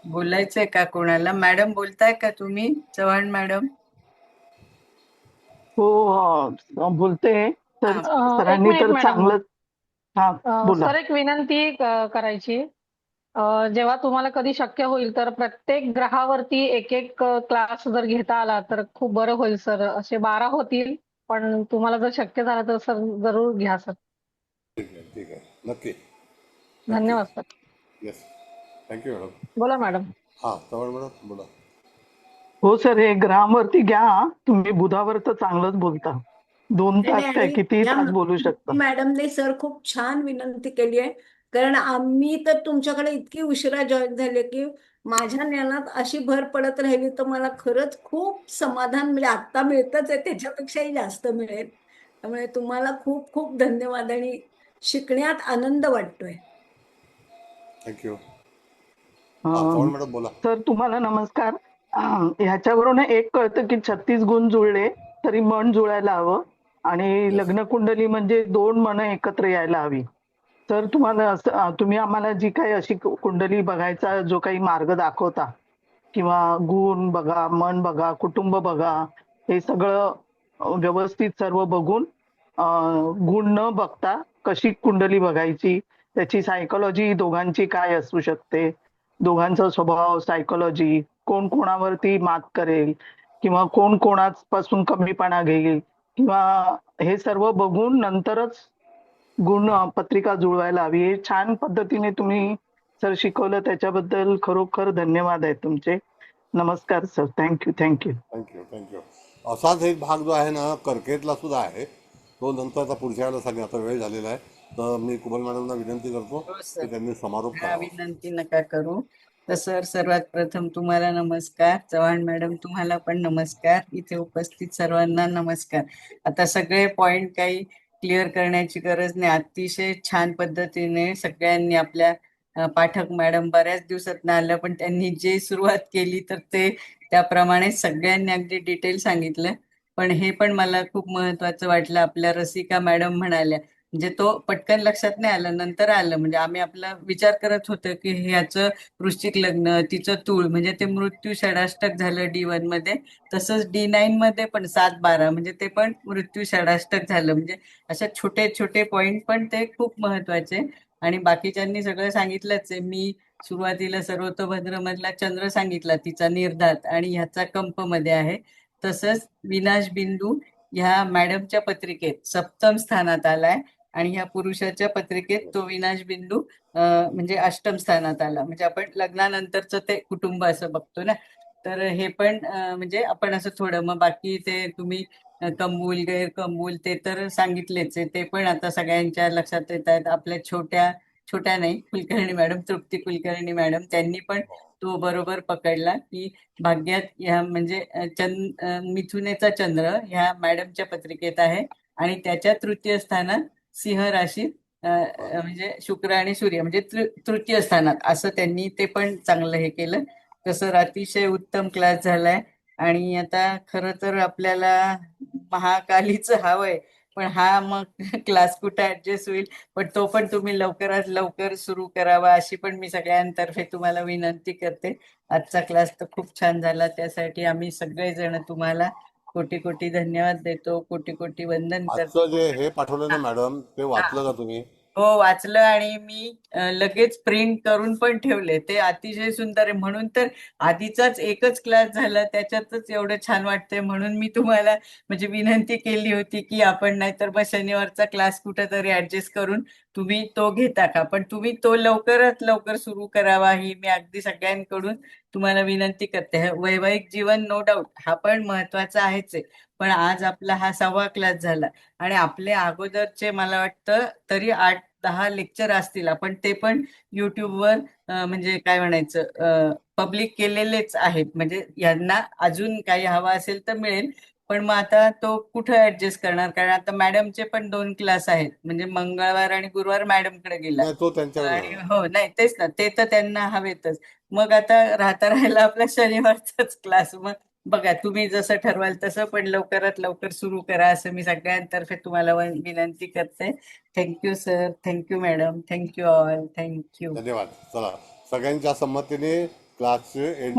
बोलायचंय का कोणाला? मॅडम बोलताय का तुम्ही? चव्हाण मॅडम. हो बोलते. तर हा. एक सरांनी मिनिट तर मॅडम. चांगलं. हा बोला. सर, एक विनंती करायची. जेव्हा तुम्हाला कधी शक्य होईल तर प्रत्येक ग्रहावरती एक एक क्लास जर घेता आला तर खूप बरं होईल सर. असे 12 होतील, पण तुम्हाला जर शक्य झालं तर सर जरूर घ्या सर. ठीक आहे, नक्की. धन्यवाद सर. Yes, thank you madam. बोला मॅडम. हां, चव्हाण मॅडम बोला. हो सर, हे ग्रामवरती घ्या. तुम्ही बुधावर तर चांगलंच बोलता. 2 नाही, तास नाही, काय आणि किती या तास बोलू शकता. मॅडमने सर खूप छान विनंती केली आहे. कारण आम्ही तर तुमच्याकडे इतकी उशिरा जॉईन झाले की माझ्या ज्ञानात अशी भर पडत राहिली तर मला खरंच खूप समाधान, म्हणजे आता मिळतच आहे त्याच्यापेक्षाही जास्त मिळेल. त्यामुळे तुम्हाला खूप खूप धन्यवाद आणि शिकण्यात आनंद वाटतोय. थँक्यू. चव्हाण मॅडम बोला. सर तुम्हाला नमस्कार. ह्याच्यावरून एक कळतं की 36 गुण जुळले तरी मन जुळायला हवं आणि लग्न कुंडली म्हणजे 2 मन एकत्र यायला हवी. तर तुम्हाला तुम्ही आम्हाला जी काही अशी कुंडली बघायचा जो काही मार्ग दाखवता किंवा गुण बघा, मन बघा, कुटुंब बघा, हे सगळं व्यवस्थित सर्व बघून गुण न बघता कशी कुंडली बघायची, त्याची सायकोलॉजी दोघांची काय असू शकते, दोघांचा स्वभाव, सायकोलॉजी, कोण कोणावरती मात करेल किंवा कोण कोणापासून कमीपणा घेईल किंवा हे सर्व बघून नंतरच गुण पत्रिका जुळवायला हवी. हे छान पद्धतीने तुम्ही सर शिकवलं, त्याच्याबद्दल खरोखर धन्यवाद आहे तुमचे. नमस्कार सर. थँक्यू. थँक्यू. असाच एक भाग जो आहे ना कर्केटला सुद्धा आहे, तो नंतर आता पुढच्या वेळेला सांगेन. आता वेळ झालेला आहे, तर मी कुबल मॅडमना विनंती करतो की त्यांनी समारोप हा, करावा. विनंती नका करू. तर सर, सर्वात प्रथम तुम्हाला नमस्कार. चव्हाण मॅडम तुम्हाला पण नमस्कार. इथे उपस्थित सर्वांना नमस्कार. आता सगळे पॉइंट काही क्लिअर करण्याची गरज नाही. अतिशय छान पद्धतीने सगळ्यांनी आपल्या पाठक मॅडम बऱ्याच दिवसात आल्या, पण त्यांनी जे सुरुवात केली तर ते त्याप्रमाणे सगळ्यांनी अगदी डिटेल सांगितलं. पण हे पण मला खूप महत्वाचं वाटलं, आपल्या रसिका मॅडम म्हणाल्या, म्हणजे तो पटकन लक्षात नाही आलं, नंतर आलं. म्हणजे आम्ही आपला विचार करत होतो की ह्याचं वृश्चिक लग्न, तिचं तूळ, म्हणजे ते मृत्यू षडाष्टक झालं D1 मध्ये. तसंच D9 मध्ये पण 7-12 म्हणजे ते पण मृत्यू षडाष्टक झालं. म्हणजे अशा छोटे छोटे पॉइंट पण ते खूप महत्वाचे. आणि बाकीच्यांनी सगळं सांगितलंच आहे. मी सुरुवातीला सर्वतोभद्र मधला चंद्र सांगितला, तिचा निर्धात आणि ह्याचा कंप मध्ये आहे. तसंच विनाश बिंदू ह्या मॅडमच्या पत्रिकेत 7म स्थानात आलाय आणि ह्या पुरुषाच्या पत्रिकेत तो विनाश बिंदू म्हणजे 8म स्थानात आला. म्हणजे आपण लग्नानंतरचं ते कुटुंब असं बघतो ना. तर हे पण म्हणजे आपण असं थोडं, मग बाकी ते तुम्ही कमबूल गैरकमबूल ते तर सांगितलेच आहे, ते पण आता सगळ्यांच्या लक्षात येत आहेत. आपल्या छोट्या नाही, कुलकर्णी मॅडम, तृप्ती कुलकर्णी मॅडम, त्यांनी पण तो बरोबर पकडला की भाग्यात ह्या म्हणजे मिथुनेचा चंद्र ह्या मॅडमच्या पत्रिकेत आहे आणि त्याच्या तृतीय स्थानात सिंह राशीत म्हणजे शुक्र आणि सूर्य म्हणजे तृतीय स्थानात, असं त्यांनी ते पण चांगलं हे केलं. तसं अतिशय उत्तम क्लास झालाय. आणि आता खरं तर आपल्याला महाकालीच हवंय, पण हा मग क्लास कुठे ऍडजस्ट होईल, पण तो पण तुम्ही लवकरात लवकर सुरू करावा अशी पण मी सगळ्यांतर्फे तुम्हाला विनंती करते. आजचा क्लास तर खूप छान झाला, त्यासाठी आम्ही सगळेजण तुम्हाला कोटी कोटी धन्यवाद देतो, कोटी कोटी वंदन करतो. आजचं जे हे पाठवलं ना मॅडम, ते वाचलं का तुम्ही? हो, वाचलं आणि मी लगेच प्रिंट करून पण ठेवले. ते अतिशय सुंदर आहे. म्हणून तर आधीचाच एकच क्लास झाला, त्याच्यातच एवढं छान वाटतंय. म्हणून मी तुम्हाला म्हणजे विनंती केली होती की आपण नाहीतर मग शनिवारचा क्लास कुठेतरी ऍडजस्ट करून तुम्ही तो घेता का, पण तुम्ही तो लवकरात लवकर सुरू करावा ही मी अगदी सगळ्यांकडून तुम्हाला विनंती करते. वैवाहिक जीवन नो डाऊट हा पण महत्वाचा आहेच आहे, पण आज आपला हा 6वा क्लास झाला आणि आपले अगोदरचे मला वाटतं तरी 8 10 लेक्चर असतील. आपण ते पण युट्यूबवर म्हणजे काय म्हणायचं पब्लिक केलेलेच आहेत. म्हणजे यांना अजून काही हवा असेल तर मिळेल. पण मग आता तो कुठं ऍडजस्ट करणार, कारण आता मॅडमचे पण 2 क्लास आहेत. म्हणजे मंगळवार आणि गुरुवार मॅडमकडे गेला नाही तो त्यांच्याकडे आणि जाणार. हो नाही तेच ना, ते तर त्यांना हवेतच. मग आता राहिला आपला शनिवारचाच क्लास. मग बघा तुम्ही जसं ठरवाल तसं, पण लवकरात लवकर सुरू करा असं मी सगळ्यांतर्फे तुम्हाला विनंती करते. Thank you sir, thank you madam, thank you all, thank you. धन्यवाद. चला, सगळ्यांच्या संमतीने क्लासचे